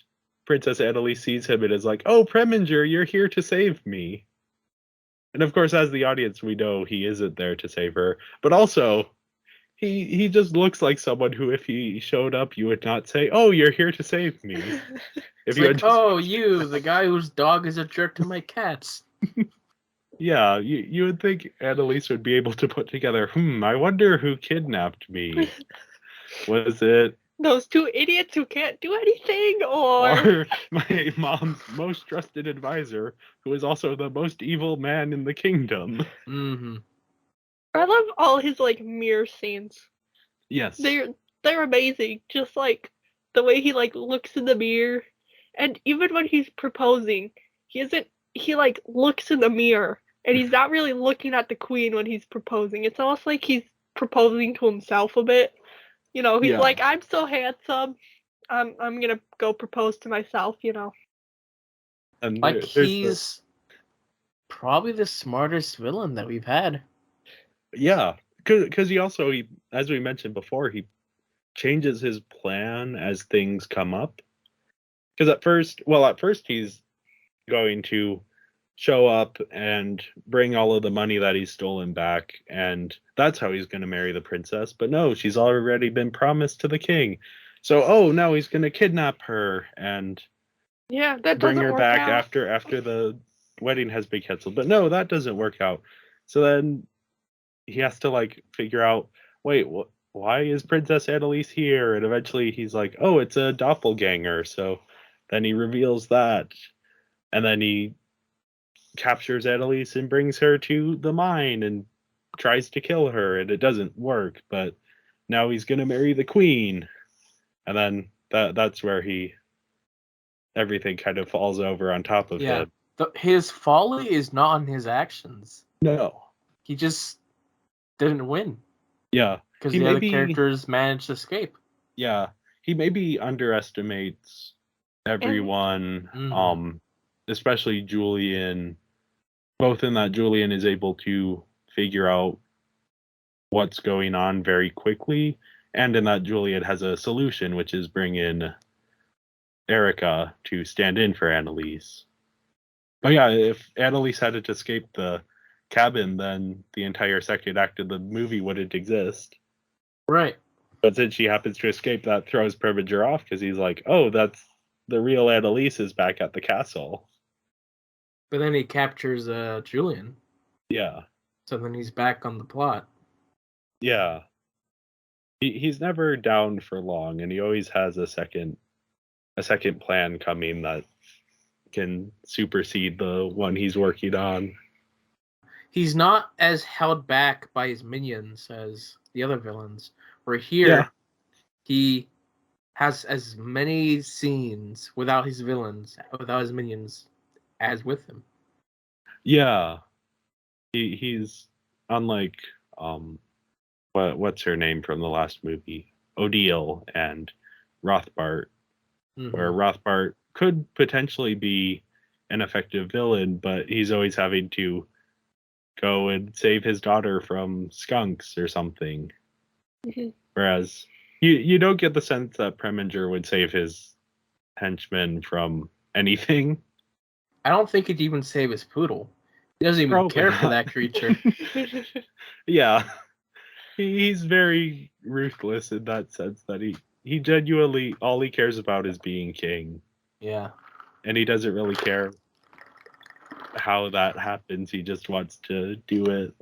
Princess Anneliese sees him and is like, "Oh, Preminger, you're here to save me." And of course, as the audience, we know he isn't there to save her, but also he just looks like someone who, if he showed up, you would not say, "Oh, you're here to save me." If It's you like, had just, oh, you, the guy whose dog is a jerk to my cats. yeah, you would think Annalise would be able to put together, I wonder who kidnapped me. Was it Those two idiots who can't do anything, or or my mom's most trusted advisor, who is also the most evil man in the kingdom? Mm-hmm. I love all his like mirror scenes. Yes. They're amazing. Just like the way he like looks in the mirror, and even when he's proposing, he like looks in the mirror and he's not really looking at the queen when he's proposing. It's almost like he's proposing to himself a bit. You know, he's Yeah. like, I'm so handsome. I'm gonna go propose to myself, you know. And Like, there's he's probably the smartest villain that we've had. yeah, because he, as we mentioned before, he changes his plan as things come up. Because at first he's going to show up and bring all of the money that he's stolen back, and that's how he's going to marry the princess. But no, she's already been promised to the king. So, now he's going to kidnap her and Yeah, that bring doesn't her work back out. after the wedding has been canceled. But no, that doesn't work out. So then he has to like figure out, wait, why is Princess Annalise here? And eventually he's like, oh, it's a doppelganger. So then he reveals that, and then he captures Annalise and brings her to the mine and tries to kill her, and it doesn't work. But now he's gonna marry the queen, and then that's where everything kind of falls over on top of Yeah. him. His folly is not on his actions. No. He just didn't win Yeah. because He the other maybe characters managed to escape. Yeah. He maybe underestimates everyone, Mhm. especially Julian, both in that Julian is able to figure out what's going on very quickly, and in that Julian has a solution, which is bring in Erica to stand in for Annalise. But yeah, if Annalise had to escape the cabin, then the entire second act of the movie wouldn't exist. Right. But since she happens to escape, that throws Preminger off because he's like, oh, that's the real Annalise is back at the castle. But then he captures Julian. Yeah. So then he's back on the plot. Yeah. He's never down for long, and he always has a second plan coming that can supersede the one he's working on. He's not as held back by his minions as the other villains. Where here, Yeah. he has as many scenes without his villains, without his minions, as with them. Yeah. He's unlike what's her name from the last movie? Odile and Rothbart, where Rothbart could potentially be an effective villain, but he's always having to go and save his daughter from skunks or something. Mm-hmm. Whereas you don't get the sense that Preminger would save his henchmen from anything. I don't think he'd even save his poodle. He doesn't even Probably care for not. that creature. Yeah. He's very ruthless in that sense that he genuinely, all he cares about is being king. Yeah. And he doesn't really care how that happens. He just wants to do it.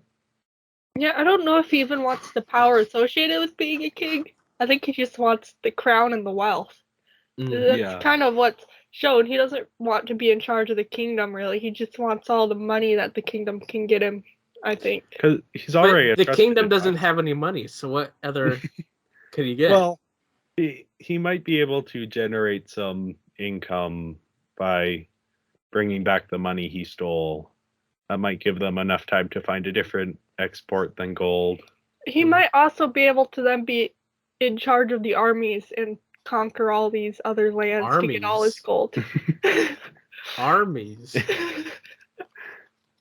Yeah, I don't know if he even wants the power associated with being a king. I think he just wants the crown and the wealth. That's Yeah. kind of what's shown. He doesn't want to be in charge of the kingdom, really. He just wants all the money that the kingdom can get him, I think. Because he's already But the a trusted kingdom doesn't advisor. have any money, so what other could he get? Well, he might be able to generate some income by bringing back the money he stole. That might give them enough time to find a different export than gold. He might also be able to then be in charge of the armies and conquer all these other lands to get all his gold. Armies.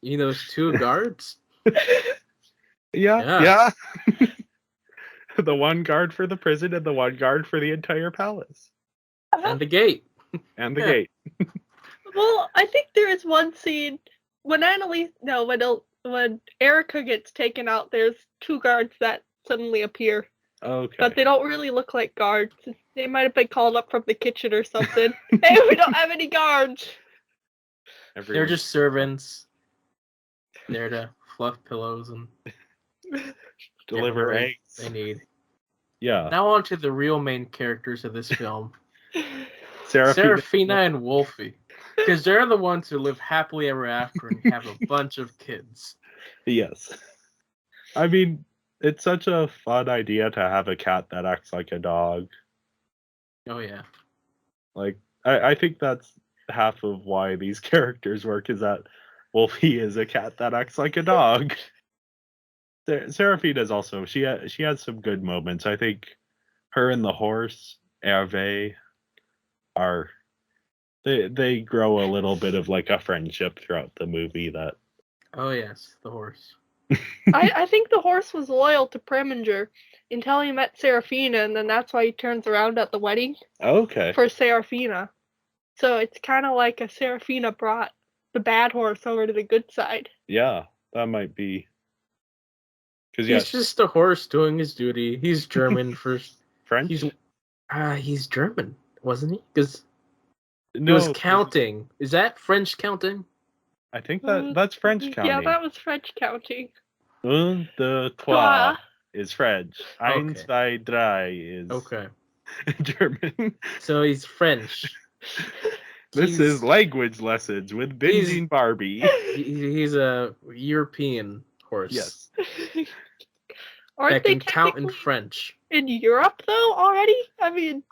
Those 2 guards? Yeah. The one guard for the prison and the one guard for the entire palace. And the gate. And the gate. Well, I think there is one scene when when Erica gets taken out, there's 2 guards that suddenly appear. Okay. But they don't really look like guards. They might have been called up from the kitchen or something. Hey, we don't have any guards. They're just servants. There to fluff pillows and deliver eggs they need. Yeah. Now on to the real main characters of this film. Serafina and Wolfie. Because they're the ones who live happily ever after and have a bunch of kids. Yes. I mean, it's such a fun idea to have a cat that acts like a dog. Oh, yeah. Like, I think that's half of why these characters work, is that Wolfie is a cat that acts like a dog. Serafina's also, she has some good moments. I think her and the horse, Hervé, they grow a little bit of like a friendship throughout the movie. That. Oh yes, the horse. I think the horse was loyal to Preminger until he met Serafina, and then that's why he turns around at the wedding. Okay. For Serafina. So it's kind of like a Serafina brought the bad horse over to the good side. Yeah, that might be. He's just a horse doing his duty. He's German first. French? He's German, wasn't he? Because he no, was counting. Is that French counting? I think that's French counting. Yeah, that was French counting. Un, deux, trois is French. Eins, zwei, drei is German. So he's French. This is language lessons with Binging Barbie. He's a European horse. Yes. Aren't that can count in French. In Europe, though, already? I mean...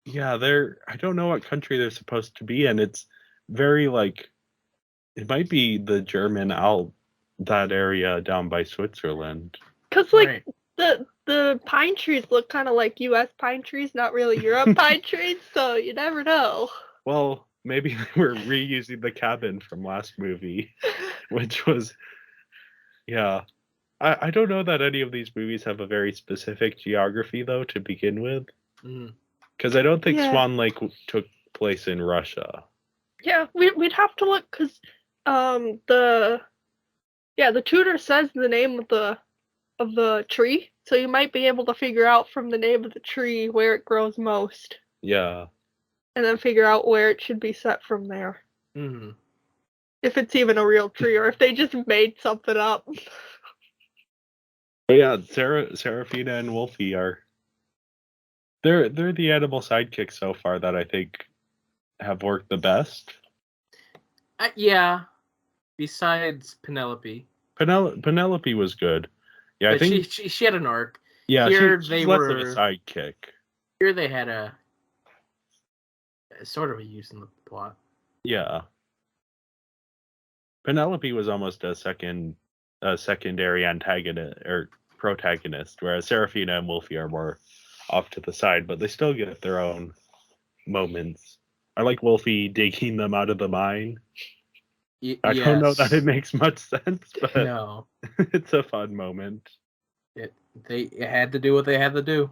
Yeah, I don't know what country they're supposed to be in. It's very, like... It might be the German that area down by Switzerland. Because, like, the pine trees look kind of like U.S. pine trees, not really Europe pine trees, so you never know. Well, maybe they were reusing the cabin from last movie, which was... Yeah. I don't know that any of these movies have a very specific geography, though, to begin with. Because I don't think Swan Lake took place in Russia. Yeah, we'd have to look, because the tutor says the name of the tree, so you might be able to figure out from the name of the tree where it grows most. Yeah. And then figure out where it should be set from there. Mm-hmm. If it's even a real tree, or if they just made something up. But yeah, Serafina and Wolfie they're the animal sidekicks so far that I think have worked the best. Yeah. Besides Penelope. Penelope was good. Yeah, but I think she had an arc. Yeah, here she's less of a sidekick. Here they had a sort of a use in the plot. Yeah. Penelope was almost a secondary antagonist or protagonist, whereas Serafina and Wolfie are more off to the side, but they still get their own moments. I like Wolfie digging them out of the mine. I don't know that it makes much sense, but no. It's a fun moment. They had to do what they had to do.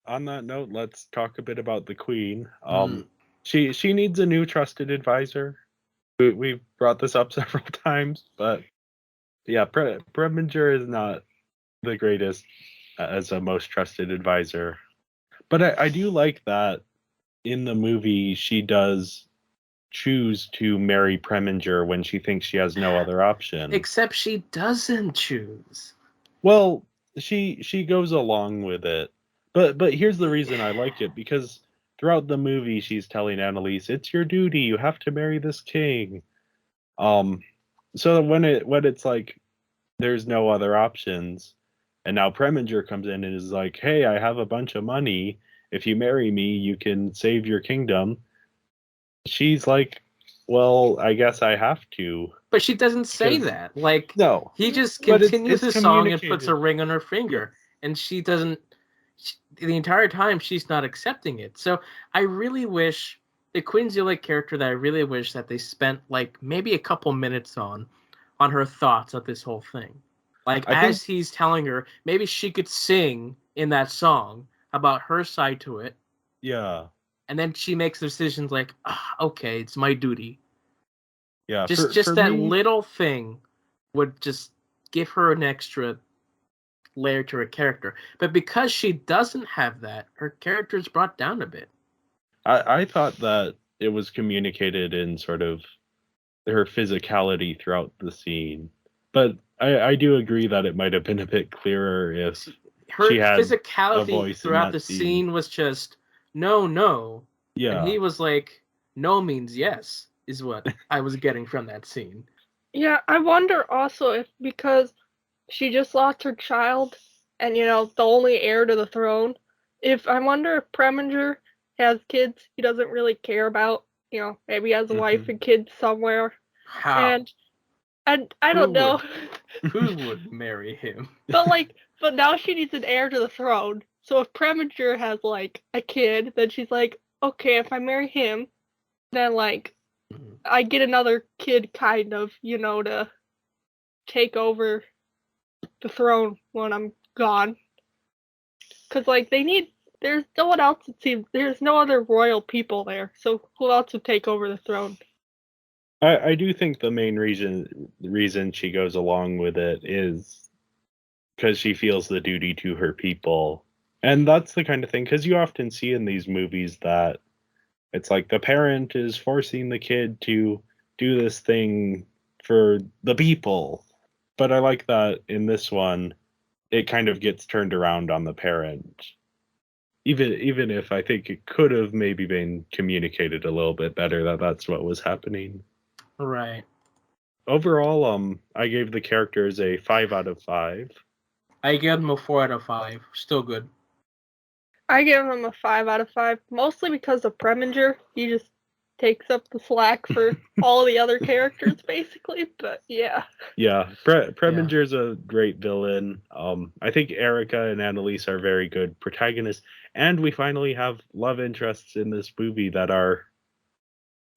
On that note, let's talk a bit about the Queen. She needs a new trusted advisor. We've brought this up several times, but yeah, Preminger is not the greatest as a most trusted advisor. But I do like that in the movie she does choose to marry Preminger when she thinks she has no other option. Except she doesn't choose. Well, she goes along with it. But here's the reason I like it, because throughout the movie she's telling Anneliese, it's your duty, you have to marry this king. So when it's like there's no other options, and now Preminger comes in and is like, hey, I have a bunch of money. If you marry me, you can save your kingdom. She's like, Well, I guess I have to. But she doesn't say Because- that. Like, No. he just But continues it's his song and puts a communicated. ring on her finger. And she doesn't... the entire time, she's not accepting it. So I really wish... the Quinzilla character that I really wish that they spent, like, maybe a couple minutes on her thoughts of this whole thing. Like, as he's telling her, maybe she could sing in that song about her side to it. Yeah. And then she makes decisions like, okay, it's my duty. Yeah. Just for that me, little thing would just give her an extra layer to her character. But because she doesn't have that, her character is brought down a bit. I thought that it was communicated in sort of her physicality throughout the scene. But I do agree that it might have been a bit clearer if Her she had a physicality voice in throughout that the scene. scene was just, no. Yeah. And he was like, no means yes, is what I was getting from that scene. Yeah, I wonder also if because she just lost her child and, the only heir to the throne, I wonder if Preminger has kids he doesn't really care about, maybe he has a wife and kids somewhere. How? And I don't know. Who would marry him? But now she needs an heir to the throne. So if Preminger has, like, a kid, then she's like, okay, if I marry him, then, like, I get another kid, kind of, to take over the throne when I'm gone. Because, like, there's no one else, it seems, there's no other royal people there, so who else would take over the throne? I do think the main reason she goes along with it is because she feels the duty to her people. And that's the kind of thing, because you often see in these movies that it's like the parent is forcing the kid to do this thing for the people. But I like that in this one, it kind of gets turned around on the parent. Even if I think it could have maybe been communicated a little bit better that that's what was happening. Right. Overall, I gave the characters a 5 out of 5. I give them a 4 out of 5. Still good. I give him a 5 out of 5, mostly because of Preminger. He just takes up the slack for all the other characters, basically. But yeah. Yeah, Preminger's a great villain. I think Erica and Anneliese are very good protagonists, and we finally have love interests in this movie that are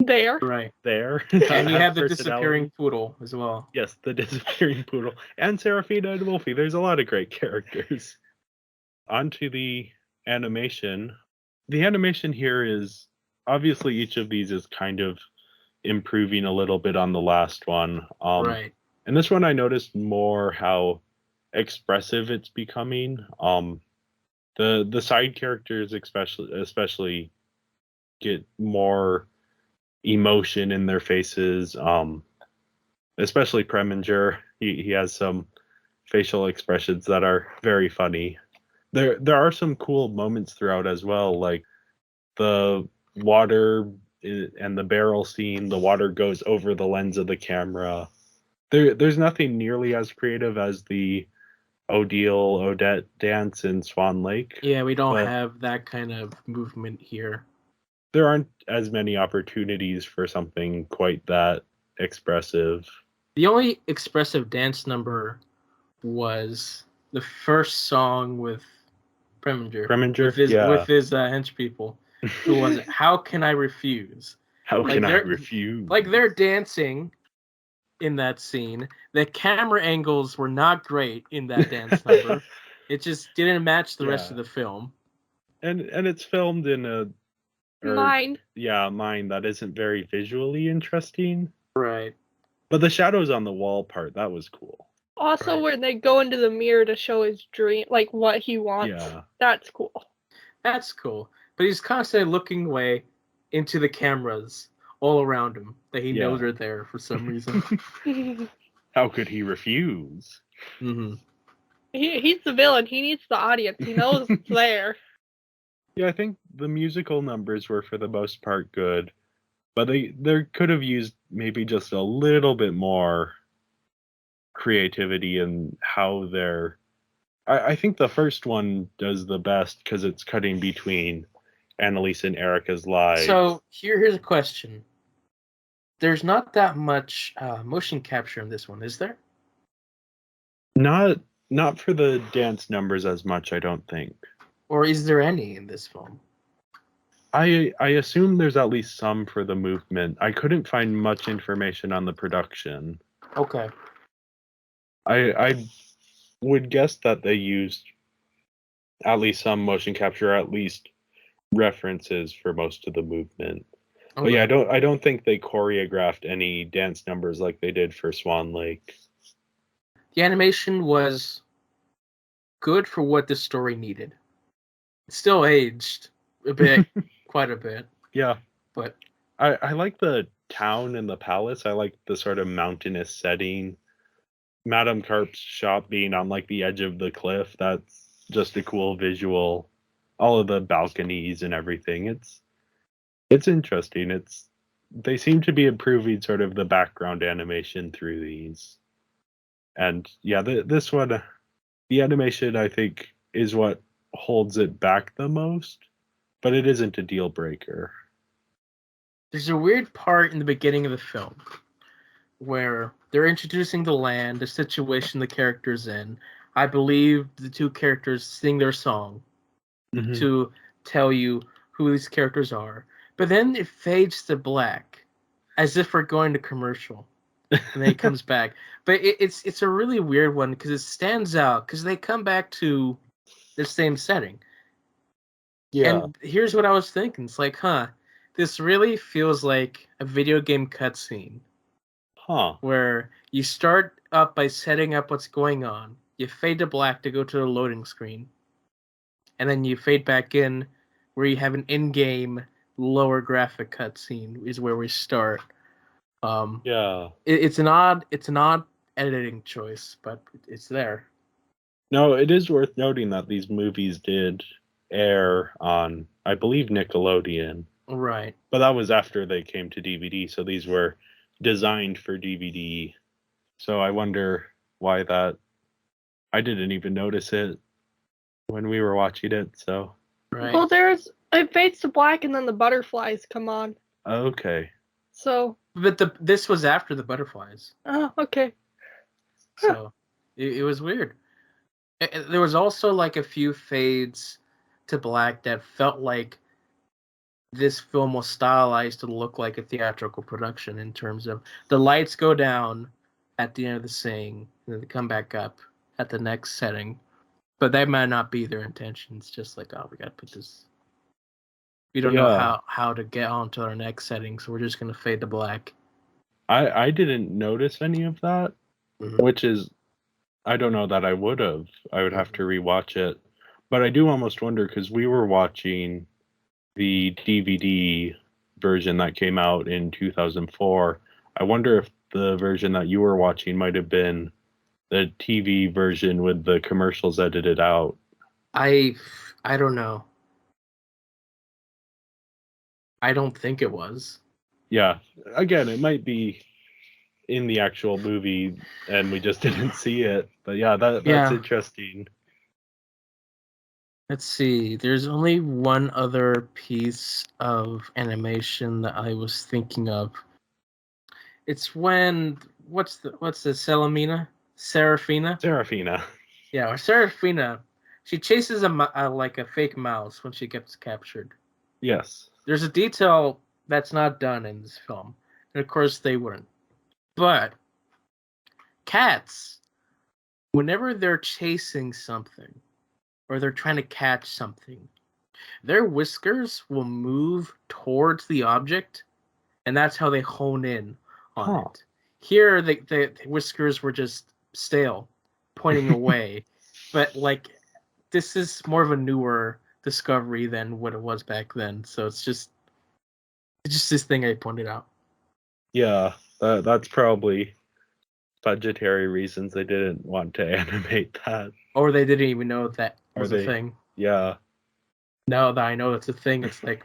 There. Right. there. And you have have the personality. disappearing poodle as well. Yes, the disappearing poodle and Serafina and Wolfie. There's a lot of great characters. On to the animation. The animation here is obviously each of these is kind of improving a little bit on the last one. Right. And this one I noticed more how expressive it's becoming. The side characters especially get more emotion in their faces. Especially Preminger. He has some facial expressions that are very funny. There are some cool moments throughout as well, like the water and the barrel scene. The water goes over the lens of the camera. There's nothing nearly as creative as the Odette dance in Swan Lake. Yeah, we don't have that kind of movement here. There aren't as many opportunities for something quite that expressive. The only expressive dance number was the first song with Preminger with his hench people. Who was it? How Can I Refuse? How can I refuse? Like, they're dancing in that scene. The camera angles were not great in that dance number. It just didn't match the rest of the film. And it's filmed in a mine that isn't very visually interesting. Right. But the shadows on the wall part, that was cool. Also, when they go into the mirror to show his dream, like what he wants, that's cool. That's cool. But he's constantly looking away into the cameras all around him that he knows are there for some reason. How could he refuse? Mm-hmm. He's the villain. He needs the audience. He knows it's there. Yeah, I think the musical numbers were for the most part good, but they could have used maybe just a little bit more creativity in how they're. I think the first one does the best because it's cutting between Anneliese and Erica's lives. So here's a question: There's not that much motion capture in this one, is there? Not for the dance numbers as much, I don't think. Or is there any in this film? I assume there's at least some for the movement. I couldn't find much information on the production. Okay. I would guess that they used at least some motion capture, or at least references for most of the movement. But yeah, I don't think they choreographed any dance numbers like they did for Swan Lake. The animation was good for what the story needed. It still aged a bit, quite a bit. Yeah. But I like the town and the palace. I like the sort of mountainous setting. Madame Carp's shop being on like the edge of the cliff. That's just a cool visual. All of the balconies and everything. It's interesting. They seem to be improving sort of the background animation through these. And yeah, this one, the animation I think is what holds it back the most, but it isn't a deal breaker. There's a weird part in the beginning of the film where they're introducing the land, the situation the character's in. I believe the two characters sing their song to tell you who these characters are. But then it fades to black, as if we're going to commercial. And then it comes back. But it's a really weird one because it stands out because they come back to the same setting. Yeah. And here's what I was thinking. It's like, this really feels like a video game cutscene. Where you start up by setting up what's going on. You fade to black to go to the loading screen. And then you fade back in where you have an in-game lower graphic cutscene is where we start. Yeah. It's an odd editing choice, but it's there. No, it is worth noting that these movies did air on, I believe, Nickelodeon. Right. But that was after they came to DVD, so these were designed for DVD. So I wonder why that. I didn't even notice it when we were watching it, so. Right. Well, it fades to black and then the butterflies come on. Okay. So. But this was after the butterflies. Oh, okay. So it was weird. There was also like a few fades to black that felt like this film was stylized to look like a theatrical production in terms of the lights go down at the end of the scene and then they come back up at the next setting. But that might not be their intentions. Just like, oh, we got to put this. We don't know how to get on to our next setting, so we're just going to fade to black. I didn't notice any of that, which is, I don't know that I would have. I would have to rewatch it. But I do almost wonder, because we were watching the DVD version that came out in 2004. I wonder if the version that you were watching might have been the TV version with the commercials edited out. I don't know. I don't think it was. Yeah. Again, it might be in the actual movie and we just didn't see it. But yeah, that's interesting. Let's see. There's only one other piece of animation that I was thinking of. It's when what's the Seraphina? Yeah, or Seraphina. She chases like a fake mouse when she gets captured. Yes. There's a detail that's not done in this film, and of course they wouldn't. But cats, whenever they're chasing something or they're trying to catch something, their whiskers will move towards the object, and that's how they hone in on it. Here, the whiskers were just stale, pointing away. But like, this is more of a newer discovery than what it was back then. So it's just this thing I pointed out. Yeah, that's probably budgetary reasons they didn't want to animate that. Or they didn't even know that was a thing. Yeah. Now that I know it's a thing, it's like,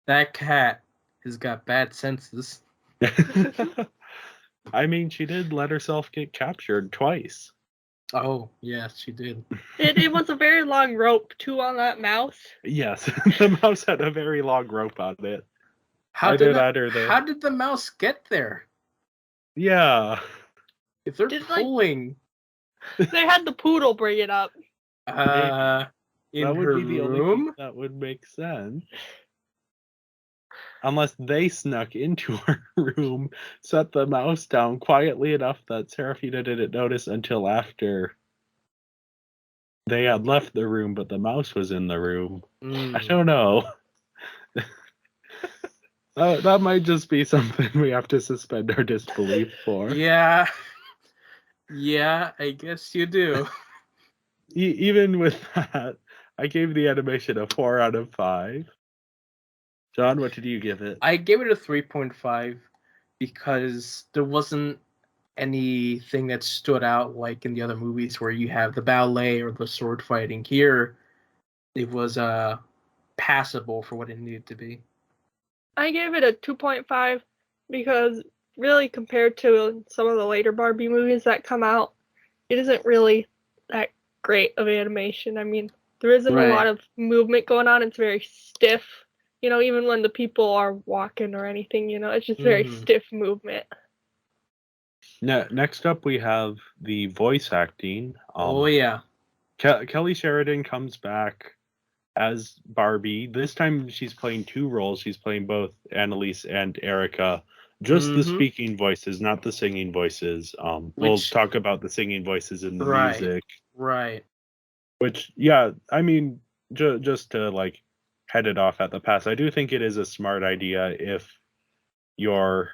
that cat has got bad senses. I mean, she did let herself get captured twice. Oh, yeah, she did. It was a very long rope, too, on that mouse. Yes, the mouse had a very long rope on it. Either that or How did the mouse get there? Yeah. If they're Did, pulling, They had the poodle bring it up. in that would her be the only room. thing that would make sense. Unless they snuck into her room, set the mouse down quietly enough that Serafina didn't notice until after they had left the room, but the mouse was in the room. I don't know. That might just be something we have to suspend our disbelief for. Yeah. Yeah, I guess you do. Even with that, I gave the animation a 4 out of 5. John, what did you give it? I gave it a 3.5 because there wasn't anything that stood out like in the other movies where you have the ballet or the sword fighting. Here, it was passable for what it needed to be. I gave it a 2.5 because really compared to some of the later Barbie movies that come out, it isn't really that great of animation. I mean, there isn't a lot of movement going on. It's very stiff. Even when the people are walking or anything, it's just very stiff movement. Next up, we have the voice acting. Oh, yeah. Kelly Sheridan comes back as Barbie. This time she's playing 2 roles. She's playing both Anneliese and Erica. Just the speaking voices, not the singing voices. We'll talk about the singing voices in the music. Right. Which, yeah, I mean, just to head it off at the pass, I do think it is a smart idea if your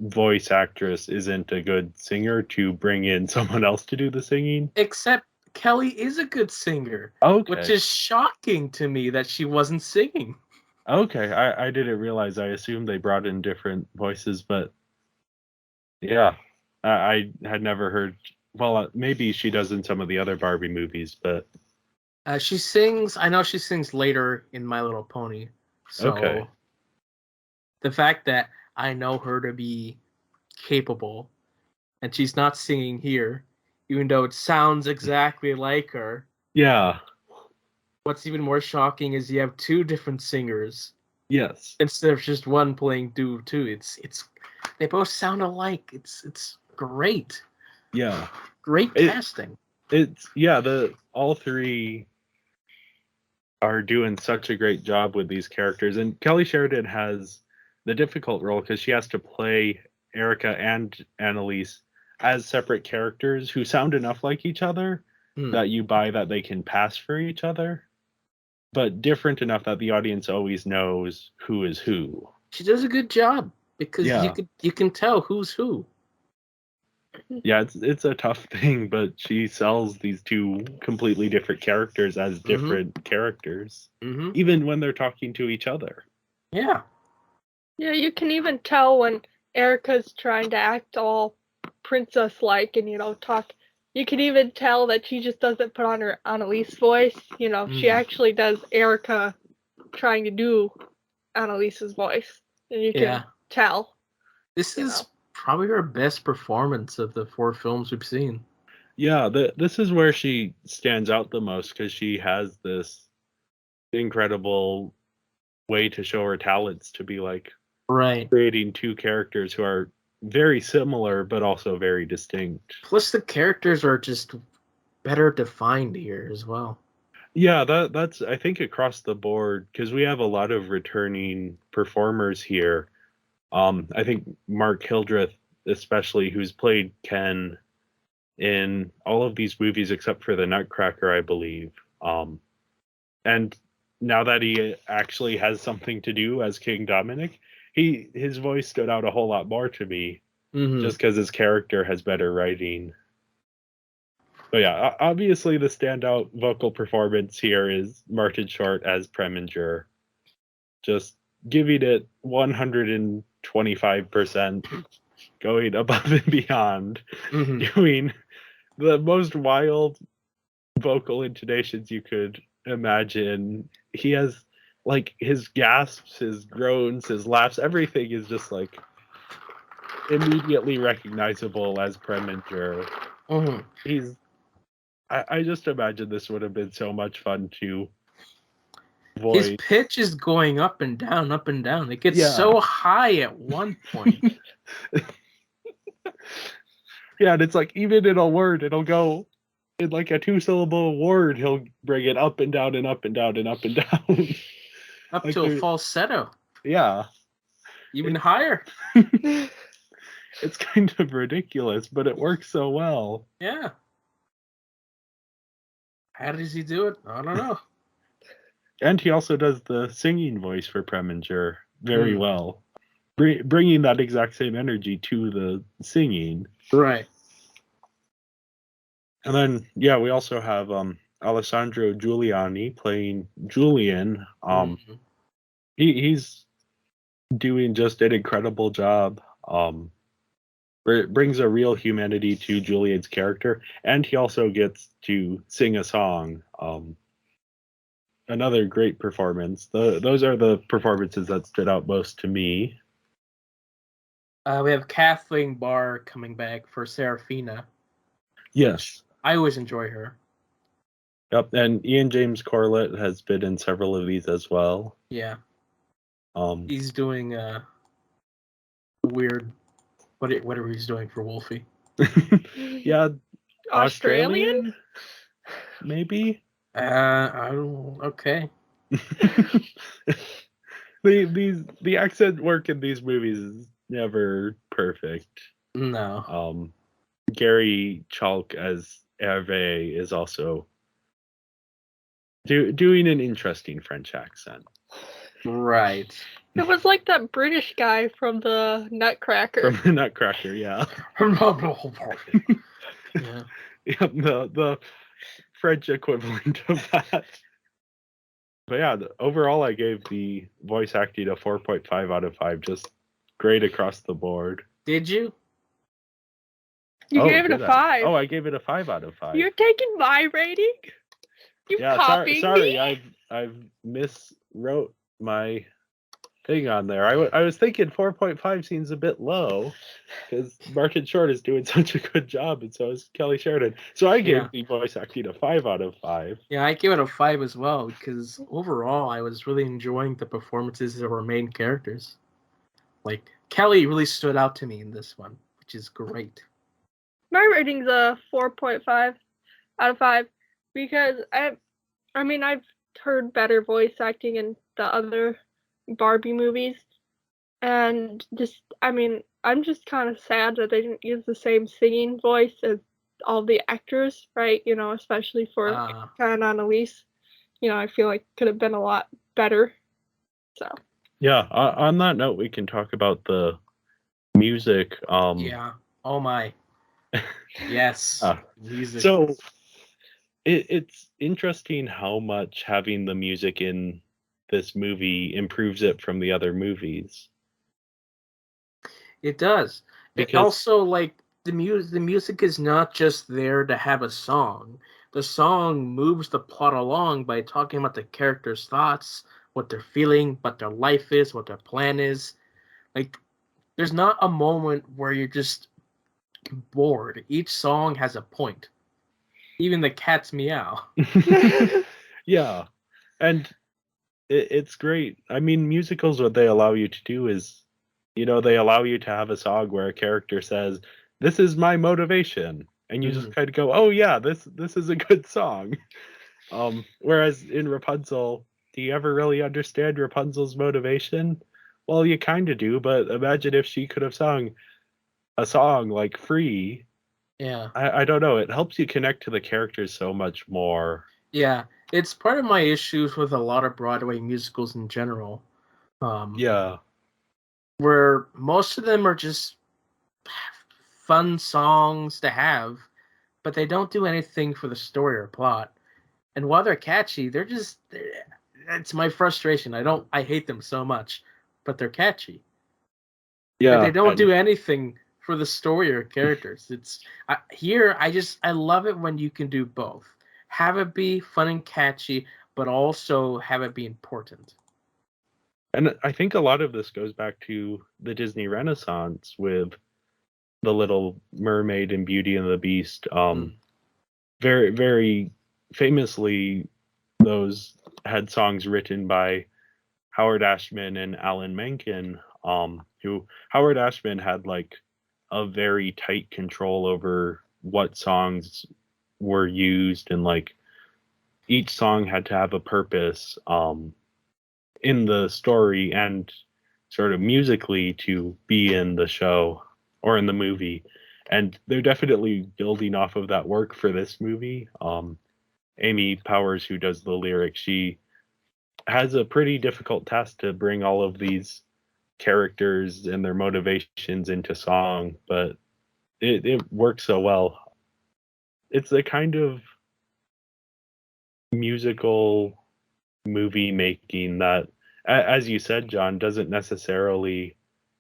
voice actress isn't a good singer to bring in someone else to do the singing. Except Kelly is a good singer. Okay. Which is shocking to me that she wasn't singing. Okay, I didn't realize. I assumed they brought in different voices, but yeah, I had never heard. Well, maybe she does in some of the other Barbie movies, but She sings. I know she sings later in My Little Pony. So okay. The fact that I know her to be capable, and she's not singing here, even though it sounds exactly like her. Yeah. What's even more shocking is you have 2 different singers. Yes. Instead of just one playing do 2. It's they both sound alike. It's great. Yeah. Great casting. All 3 are doing such a great job with these characters, and Kelly Sheridan has the difficult role because she has to play Erica and Anneliese as separate characters who sound enough like each other that you buy that they can pass for each other, but different enough that the audience always knows who is who. She does a good job because you can tell who's who. Yeah, it's a tough thing, but she sells these 2 completely different characters as different characters, even when they're talking to each other. Yeah. Yeah, you can even tell when Erica's trying to act all princess-like and, talk. You can even tell that she just doesn't put on her Annalise voice. She actually does Erica trying to do Annalise's voice. And you can tell. This is probably her best performance of the 4 films we've seen. Yeah, this is where she stands out the most because she has this incredible way to show her talents to be creating 2 characters who are very similar but also very distinct. Plus the characters are just better defined here as well. Yeah, that's I think across the board because we have a lot of returning performers here. I think Mark Hildreth especially, who's played Ken in all of these movies except for the Nutcracker, I believe. And now that he actually has something to do as King Dominic, his voice stood out a whole lot more to me, just because his character has better writing. But yeah, obviously the standout vocal performance here is Martin Short as Preminger, just giving it 125%, going above and beyond, doing the most wild vocal intonations you could imagine. He has his gasps, his groans, his laughs, everything is just immediately recognizable as Preminger. I just imagine this would have been so much fun to voice. His pitch is going up and down, up and down. It gets Yeah. so high at one point. Yeah, and it's like even in a word, it'll go in like a 2-syllable word. He'll bring it up and down and up and down and up and down. Up Like to a there- falsetto. Yeah, Even higher. it's kind of ridiculous, but it works so well. Yeah. How does he do it? I don't know. And he also does the singing voice for Preminger very Mm. well, bringing that exact same energy to the singing. Right. And then, yeah, we also have Alessandro Giuliani playing Julian. Mhm. He's doing just an incredible job. Brings a real humanity to Julian's character, and he also gets to sing a song. Another great performance. Those are the performances that stood out most to me. We have Kathleen Barr coming back for Serafina. Yes. I always enjoy her. Yep, and Ian James Corlett has been in several of these as well. Yeah. Um, He's doing weird whatever he's doing for Wolfie. yeah, Australian? maybe. I don't. Okay. The accent work in these movies is never perfect. No. Gary Chalk as Hervé is also doing an interesting French accent. Right. It was like that British guy from the Nutcracker. From the Nutcracker, yeah. Yeah. Yep, the French equivalent of that. But yeah, overall I gave the voice acting a 4.5 out of 5. Just great across the board. Did you? You gave it a did I? 5. Oh, I gave it a 5 out of 5. You're taking my rating? You copying sorry, me? I've miswrote my thing on there. I was thinking 4.5 seems a bit low because Martin Short is doing such a good job, and so is Kelly Sheridan. So I gave the voice acting a 5 out of 5. Yeah, I give it a 5 as well because overall I was really enjoying the performances of our main characters. Like Kelly really stood out to me in this one, which is great. My rating's a 4.5 out of 5 because I've heard better voice acting in the other Barbie movies, and I'm just kind of sad that they didn't use the same singing voice as all the actors, right? Especially for Anna and Anneliese. I feel like it could have been a lot better. So. Yeah. On that note, we can talk about the music. Yeah. Oh my. Yes. Music. So it's interesting how much having the music in this movie improves it from the other movies. It does. Because it also, like, the music is not just there to have a song. The song moves the plot along by talking about the characters' thoughts, what they're feeling, what their life is, what their plan is. Like, there's not a moment where you're just bored. Each song has a point. Even the cat's meow. Yeah. And it's great. I mean, musicals, what they allow you to do is, they allow you to have a song where a character says, "This is my motivation." And you just kind of go, "Oh yeah, this is a good song." Whereas in Rapunzel, do you ever really understand Rapunzel's motivation? Well, you kind of do, but imagine if she could have sung a song like Free. Yeah. I don't know. It helps you connect to the characters so much more. Yeah. It's part of my issues with a lot of Broadway musicals in general. Yeah. Where most of them are just fun songs to have, but they don't do anything for the story or plot. And while they're catchy, it's my frustration. I hate them so much, but they're catchy. Yeah. But they don't do anything for the story or characters. I love it when you can do both. Have it be fun and catchy, but also have it be important. And I think a lot of this goes back to the Disney Renaissance with The Little Mermaid and Beauty and the Beast. Very, very famously, those had songs written by Howard Ashman and Alan Menken, who Howard Ashman had like a very tight control over what songs were used, and like each song had to have a purpose in the story and sort of musically to be in the show or in the movie. And they're definitely building off of that work for this movie. Amy Powers, who does the lyrics, she has a pretty difficult task to bring all of these characters and their motivations into song, but it works so well. It's a kind of musical movie making that, as you said, John, doesn't necessarily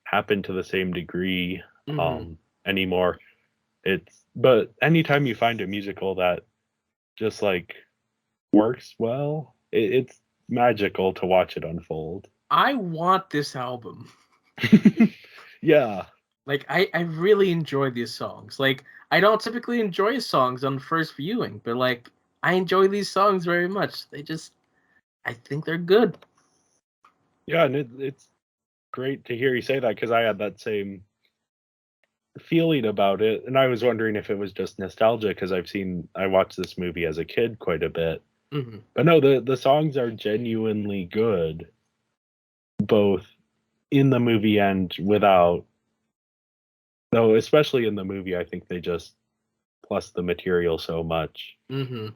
happen to the same degree anymore. But anytime you find a musical that just like works well, it's magical to watch it unfold. I want this album. Yeah. Like, I really enjoy these songs. Like, I don't typically enjoy songs on first viewing, but like, I enjoy these songs very much. I think they're good. Yeah, and it's great to hear you say that, because I had that same feeling about it, and I was wondering if it was just nostalgia because I watched this movie as a kid quite a bit. Mm-hmm. But no, the songs are genuinely good, both in the movie and without. Though, especially in the movie, I think they just plus the material so much. Mm-hmm.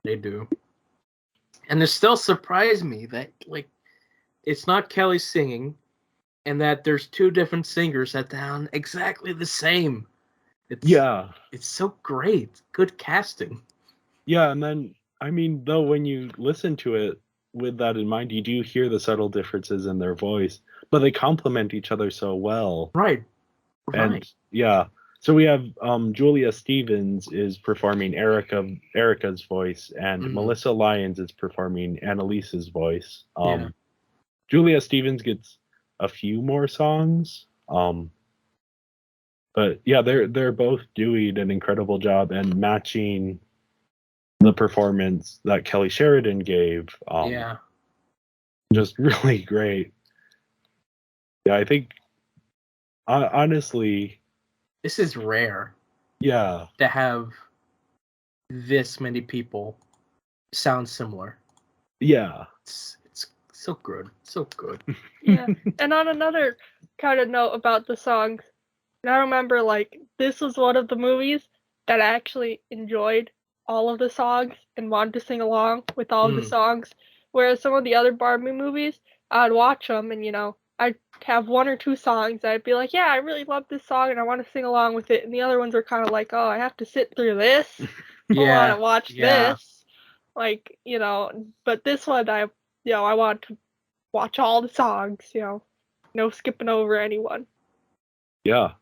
They do. And it still surprised me that, like, it's not Kelly singing, and that there's two different singers that sound exactly the same. It's so great. Good casting. Yeah, and then, I mean, though, when you listen to it with that in mind, you do hear the subtle differences in their voice, but they complement each other so well. Right. And yeah, so we have Julia Stevens is performing Erica's voice, and Melissa Lyons is performing Annelise's voice. Julia Stevens gets a few more songs, but yeah, they're both doing an incredible job and matching the performance that Kelly Sheridan gave. Just really great. Yeah, I think honestly, this is rare. Yeah, to have this many people sound similar. Yeah, it's so good, so good. Yeah, and on another kind of note about the songs, I remember like this was one of the movies that I actually enjoyed all of the songs and wanted to sing along with all of the songs. Whereas some of the other Barbie movies, I'd watch them and I'd have one or two songs. I'd be like, yeah, I really love this song and I want to sing along with it. And the other ones are kind of like, oh, I have to sit through this. I want to watch this. Like, but this one, I want to watch all the songs, no skipping over anyone. Yeah.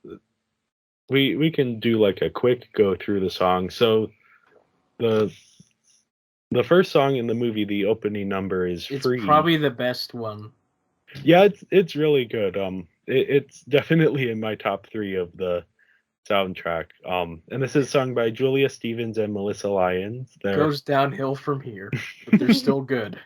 We can do like a quick go through the song. So the first song in the movie, the opening number is Free. It's probably the best one. Yeah, it's really good. It's definitely in my top 3 of the soundtrack. And this is sung by Julia Stevens and Melissa Lyons. Goes downhill from here, but they're still good.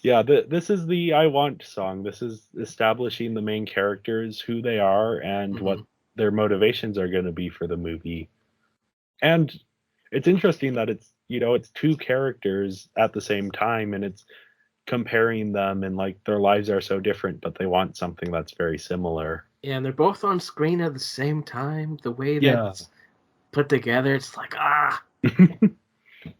Yeah, this is the I Want song. This is establishing the main characters, who they are, and what their motivations are going to be for the movie. And it's interesting that it's two characters at the same time, and it's comparing them, and like their lives are so different, but they want something that's very similar. Yeah, and they're both on screen at the same time. The way that's put together, it's like,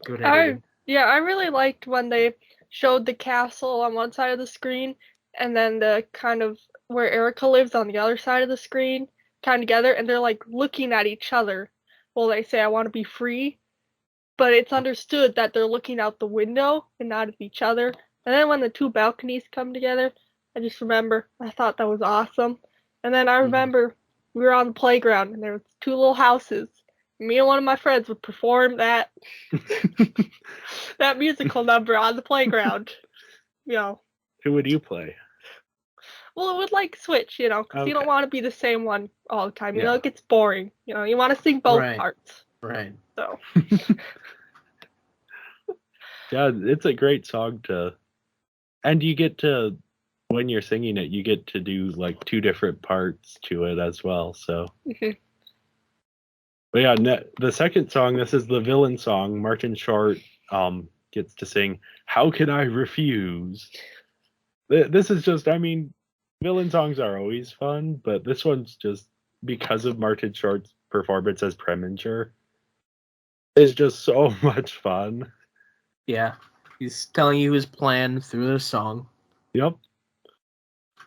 good editing. I really liked when they showed the castle on one side of the screen and then the kind of where Erica lives on the other side of the screen kind of together, and they're like looking at each other while they say, I want to be free, but it's understood that they're looking out the window and not at each other. And then when the two balconies come together, I just remember I thought that was awesome. And then I remember we were on the playground and there was 2 little houses. Me and one of my friends would perform that that musical number on the playground. Who would you play? Well, it would like switch, because you don't want to be the same one all the time. It gets boring. You want to sing both parts. Right. So. Yeah, it's a great song and you get to, when you're singing it, you get to do like two different parts to it as well. So, Mhm. but yeah, the second song, this is the villain song. Martin Short gets to sing "How Can I Refuse." This is just, I mean, villain songs are always fun, but this one's just because of Martin Short's performance as Preminger, is just so much fun. Yeah. He's telling you his plan through the song. Yep.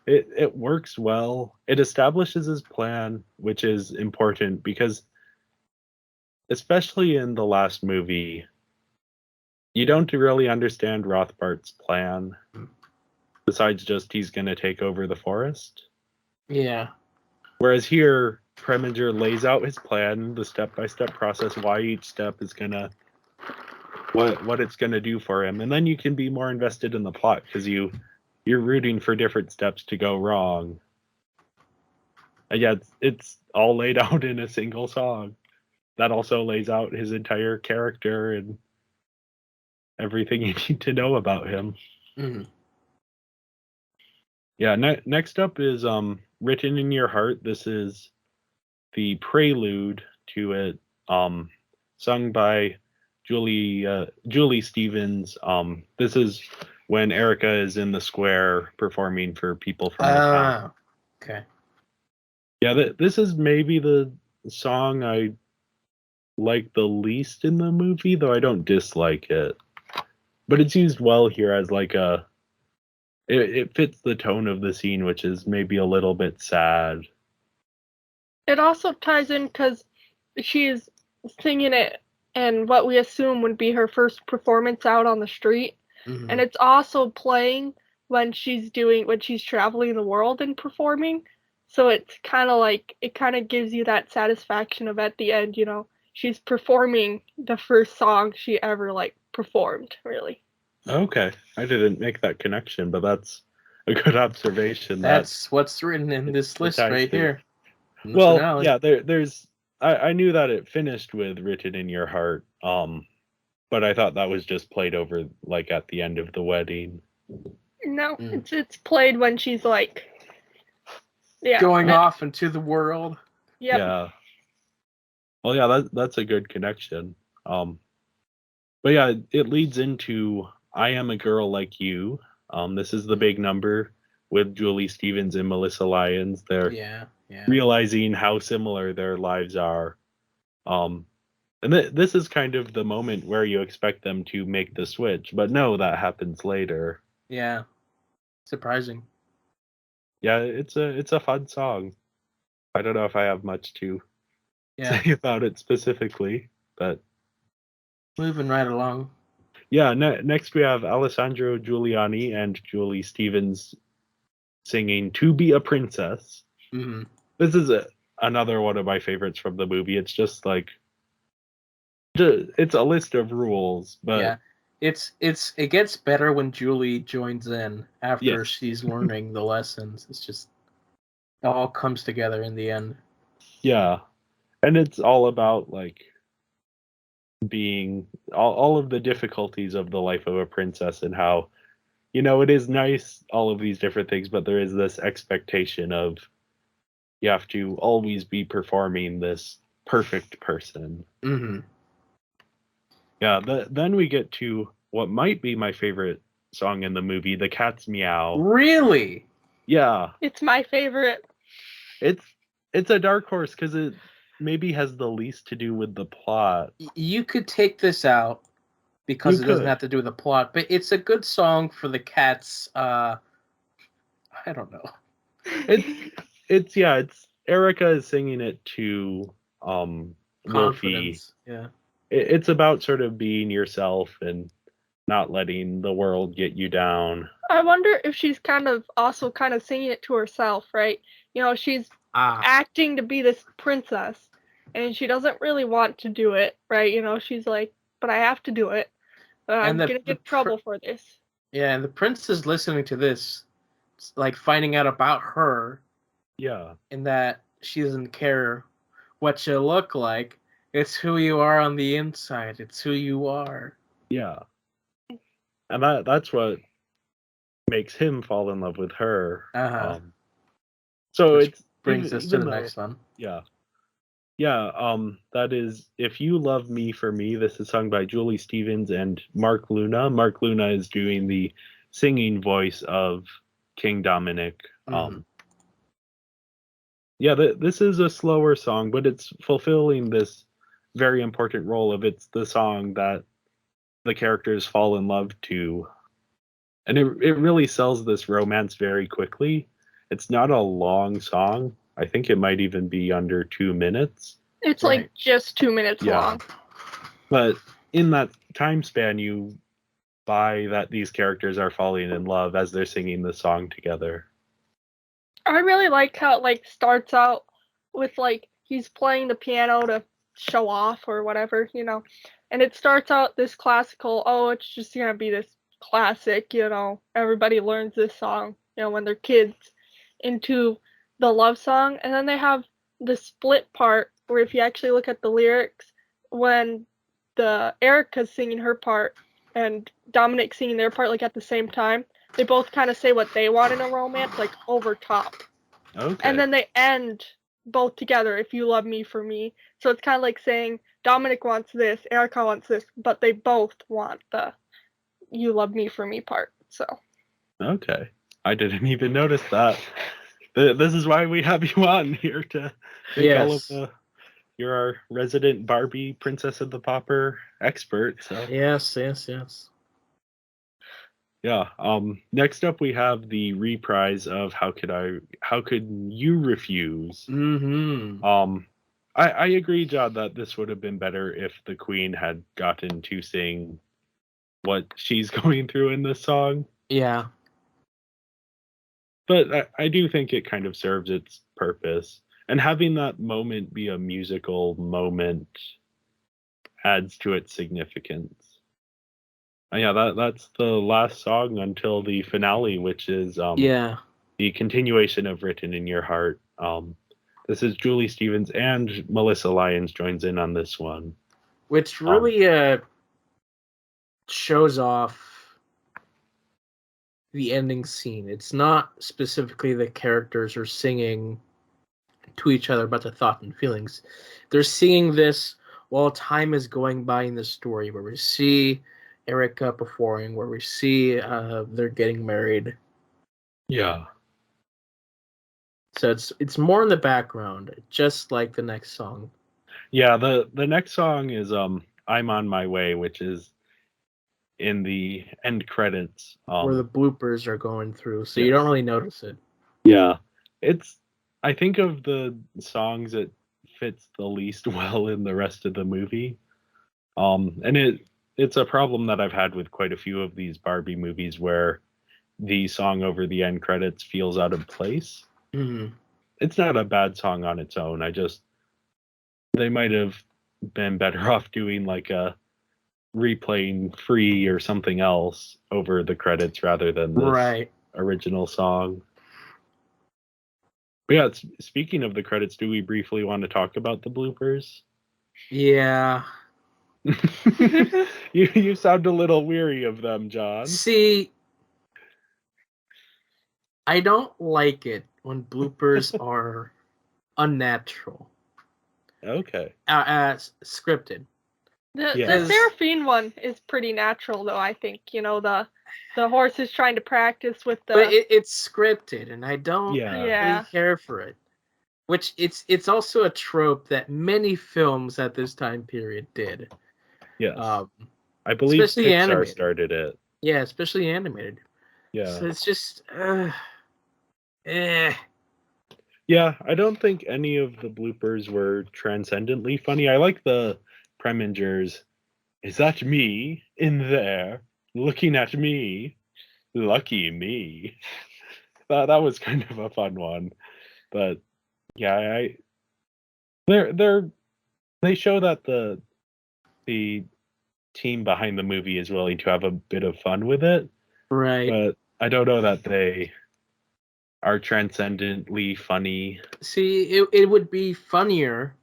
It works well. It establishes his plan, which is important because especially in the last movie, you don't really understand Rothbart's plan besides just he's going to take over the forest. Yeah. Whereas here, Preminger lays out his plan, the step-by-step process, why each step is going to what it's going to do for him, and then you can be more invested in the plot because you're rooting for different steps to go wrong. And yeah, it's all laid out in a single song. That also lays out his entire character and everything you need to know about him. Mm-hmm. Yeah, next up is Written in Your Heart. This is the prelude to it, sung by Julie Stevens. This is when Erica is in the square performing for people from the town. Okay. Yeah, this is maybe the song I like the least in the movie, though I don't dislike it. But it's used well here as like it fits the tone of the scene, which is maybe a little bit sad. It also ties in because she's singing it and what we assume would be her first performance out on the street. Mm-hmm. And it's also playing when she's traveling the world and performing. So it's kind of like, it kind of gives you that satisfaction of at the end, she's performing the first song she ever like performed, really. Okay, I didn't make that connection, but that's a good observation. That's what's written in this list right here. Well, yeah, there's. I knew that it finished with "Written in Your Heart," but I thought that was just played over like at the end of the wedding. No, it's played when she's like, going off into the world. Yep. Yeah. Well, yeah, that's a good connection. But yeah, it leads into "I Am a Girl Like You." This is the big number with Julie Stevens and Melissa Lyons. They're realizing how similar their lives are. And this is kind of the moment where you expect them to make the switch, but no, that happens later. Yeah. Surprising. Yeah, it's a fun song. I don't know if I have much to say about it specifically, but moving right along. Yeah, next we have Alessandro Giuliani and Julie Stevens singing "To Be a Princess." Mm-hmm. This is another one of my favorites from the movie. It's just like it's a list of rules, but it gets better when Julie joins in after she's learning the lessons. It's just it all comes together in the end. Yeah, and it's all about like being all of the difficulties of the life of a princess and how it is nice, all of these different things, but there is this expectation of you have to always be performing this perfect person. Mm-hmm. Yeah, then we get to what might be my favorite song in the movie, The Cat's Meow. Really? Yeah. It's my favorite. It's a dark horse because it maybe has the least to do with the plot. You could take this out because it doesn't have to do with the plot, but it's a good song for the cat's I don't know. It's Erica is singing it to Wolfie. Yeah. It's about sort of being yourself and not letting the world get you down. I wonder if she's kind of singing it to herself, right? She's acting to be this princess and she doesn't really want to do it, right? She's like, but I have to do it. I'm going to get in trouble for this. Yeah, and the prince is listening to this, like finding out about her. Yeah. And that she doesn't care what you look like. It's who you are on the inside. It's who you are. Yeah. and that's what makes him fall in love with her. So Which it's brings us to the next one. Yeah. That is If You Love Me for Me. This is sung by Julie Stevens and Mark Luna. Mark Luna is doing the singing voice of King Dominic. This is a slower song, but it's fulfilling this very important role of it's the song that the characters fall in love to. And it really sells this romance very quickly. It's not a long song. I think it might even be under 2 minutes. It's like just 2 minutes long. But in that time span, you buy that these characters are falling in love as they're singing the song together. I really like how it like starts out with like he's playing the piano to show off or whatever, you know. And it starts out this classical, it's just gonna be this classic, you know, everybody learns this song, you know, when they're kids, into the love song. And then they have the split part where if you actually look at the lyrics, when the Erica's singing her part and Dominic's singing their part like at the same time, they both kind of say what they want in a romance, like over top. Okay. And then they end both together, If You Love Me for Me. So it's kind of like saying Dominic wants this, Erica wants this, but they both want the You Love Me for Me part. So. Okay. I didn't even notice that. This is why we have you on here to make all of the. You're our resident Barbie Princess of the Pauper expert. So. Yes. Yeah. Next up, we have the reprise of How Could You Refuse? I agree, John, that this would have been better if the Queen had gotten to sing what she's going through in this song. Yeah. But I do think it kind of serves its purpose. And having that moment be a musical moment adds to its significance. That's the last song until the finale, which is the continuation of Written in Your Heart. This is Julie Stevens and Melissa Lyons joins in on this one. Which really shows off the ending scene. It's not specifically the characters are singing to each other about their thoughts and feelings. They're singing this while time is going by in the story, where we see Erica performing, where we see they're getting married. Yeah. So it's more in the background, just like the next song. Yeah, the next song is I'm on My Way, which is in the end credits. Where the bloopers are going through, so you don't really notice it. Yeah. I think of the songs it fits the least well in the rest of the movie. And it's a problem that I've had with quite a few of these Barbie movies where the song over the end credits feels out of place. Mm-hmm. It's not a bad song on its own. They might have been better off doing like a replaying Free or something else over the credits rather than this original song. But yeah, speaking of the credits, do we briefly want to talk about the bloopers? Yeah. You sound a little weary of them, John. See, I don't like it when bloopers are unnatural. Okay. Scripted. The Seraphine one is pretty natural, though, I think. You know, the horse is trying to practice with the... But it's scripted, and I don't really care for it. Which, it's also a trope that many films at this time period did. Yes. I believe Pixar animated. Started it. Yeah, especially animated. Yeah. So it's just... Yeah, I don't think any of the bloopers were transcendently funny. I like the Premingers. Is that me in there looking at me? Lucky me. That was kind of a fun one. But yeah, they show that the team behind the movie is willing to have a bit of fun with it. Right. But I don't know that they are transcendently funny. See, it would be funnier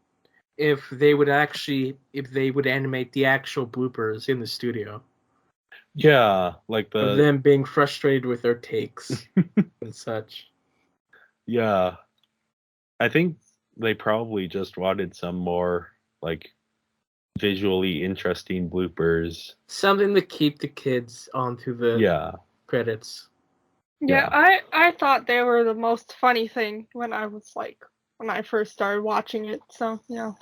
if they would animate the actual bloopers in the studio. Yeah, like of them being frustrated with their takes and such. Yeah. I think they probably just wanted some more like visually interesting bloopers. Something to keep the kids on through the Yeah. credits. Yeah, I thought they were the most funny thing when I first started watching it. So, I'm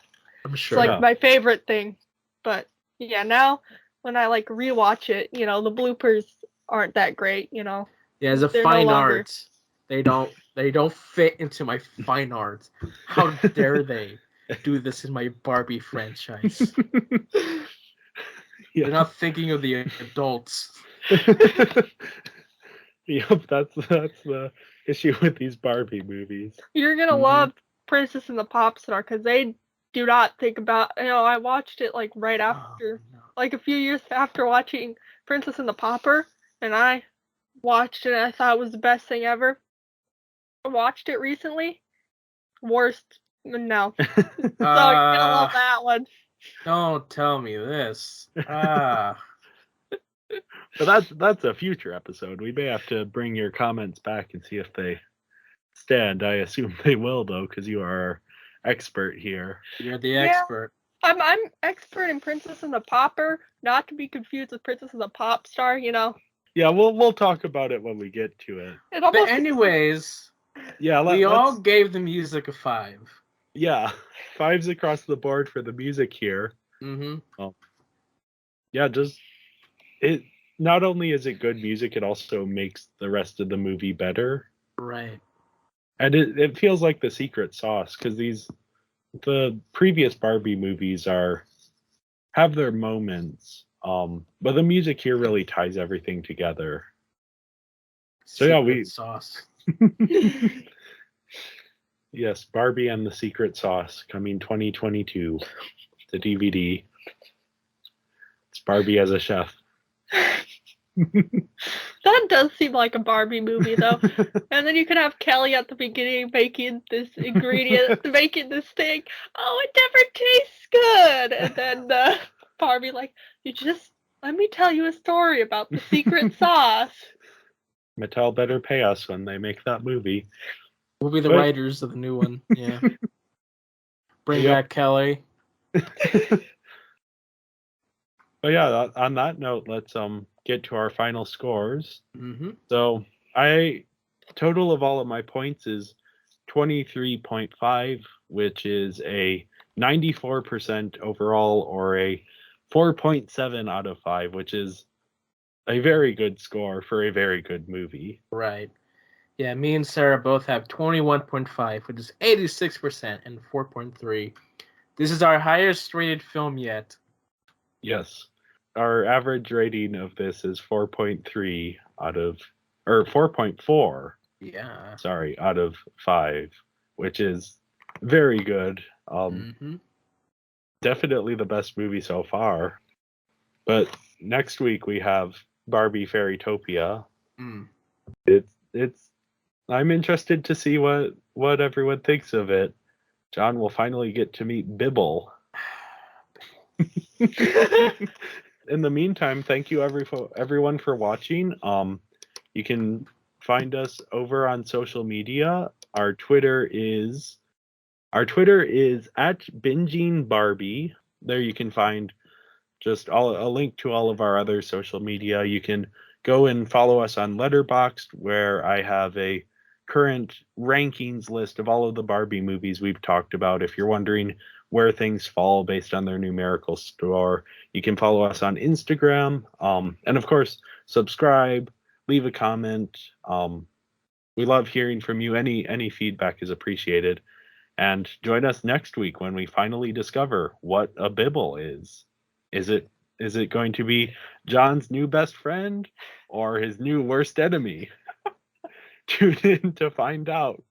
it's sure. like my favorite thing. But yeah, now when I like rewatch it, the bloopers aren't that great, Yeah, as a They're no fine longer. art, they don't fit into my fine art. How dare they do this in my Barbie franchise? Yeah. They're not thinking of the adults. Yep, that's the issue with these Barbie movies. You're gonna Mhm. love Princess and the Pop Star because they do not think about. I watched it like right after, Oh, no. like a few years after watching Princess and the Pauper, and I watched it. And I thought it was the best thing ever. I watched it recently. Worst, no. So you're gonna love that one. Don't tell me this. But that's a future episode. We may have to bring your comments back and see if they stand. I assume they will, though, because you are our expert here. You're the Yeah. expert. I'm expert in Princess and the Pauper, not to be confused with Princess and the Pop Star. Yeah, we'll talk about it when we get to it. It almost But anyways, Yeah, we all let's. gave the music a 5. Yeah, 5s across the board for the music here. Mm-hmm. Yeah, just it. Not only is it good music, it also makes the rest of the movie better. Right. And it feels like the secret sauce because the previous Barbie movies have their moments, but the music here really ties everything together. So yeah, Secret sauce. Yes, Barbie and the Secret Sauce coming 2022, the DVD. It's Barbie as a chef. That does seem like a Barbie movie, though. And then you could have Kelly at the beginning making this ingredient, making this thing. Oh, it never tastes good. And then Barbie like, let me tell you a story about the secret sauce. Mattel better pay us when they make that movie. We'll be the writers of the new one. Yeah. Bring back Kelly. But yeah, on that note, let's get to our final scores. Mm-hmm. So total of all of my points is 23.5, which is a 94% overall, or a 4.7 out of 5, which is a very good score for a very good movie. Right. Yeah, me and Sarah both have 21.5, which is 86%, and 4.3. This is our highest rated film yet. Yes. Our average rating of this is 4.3 or 4.4. Yeah. Sorry, out of 5, which is very good. Definitely the best movie so far. But next week we have Barbie Fairytopia. It's I'm interested to see what everyone thinks of it. John will finally get to meet Bibble. In the meantime, thank you everyone for watching. You can find us over on social media. Our Twitter is at Binging Barbie. There you can find just a link to all of our other social media. You can go and follow us on Letterboxd, where I have a current rankings list of all of the Barbie movies we've talked about. If you're wondering where things fall based on their numerical score, you can follow us on Instagram. And of course, subscribe, leave a comment. We love hearing from you. Any feedback is appreciated. And join us next week when we finally discover what a Bibble is. Is it going to be John's new best friend or his new worst enemy? Tune in to find out.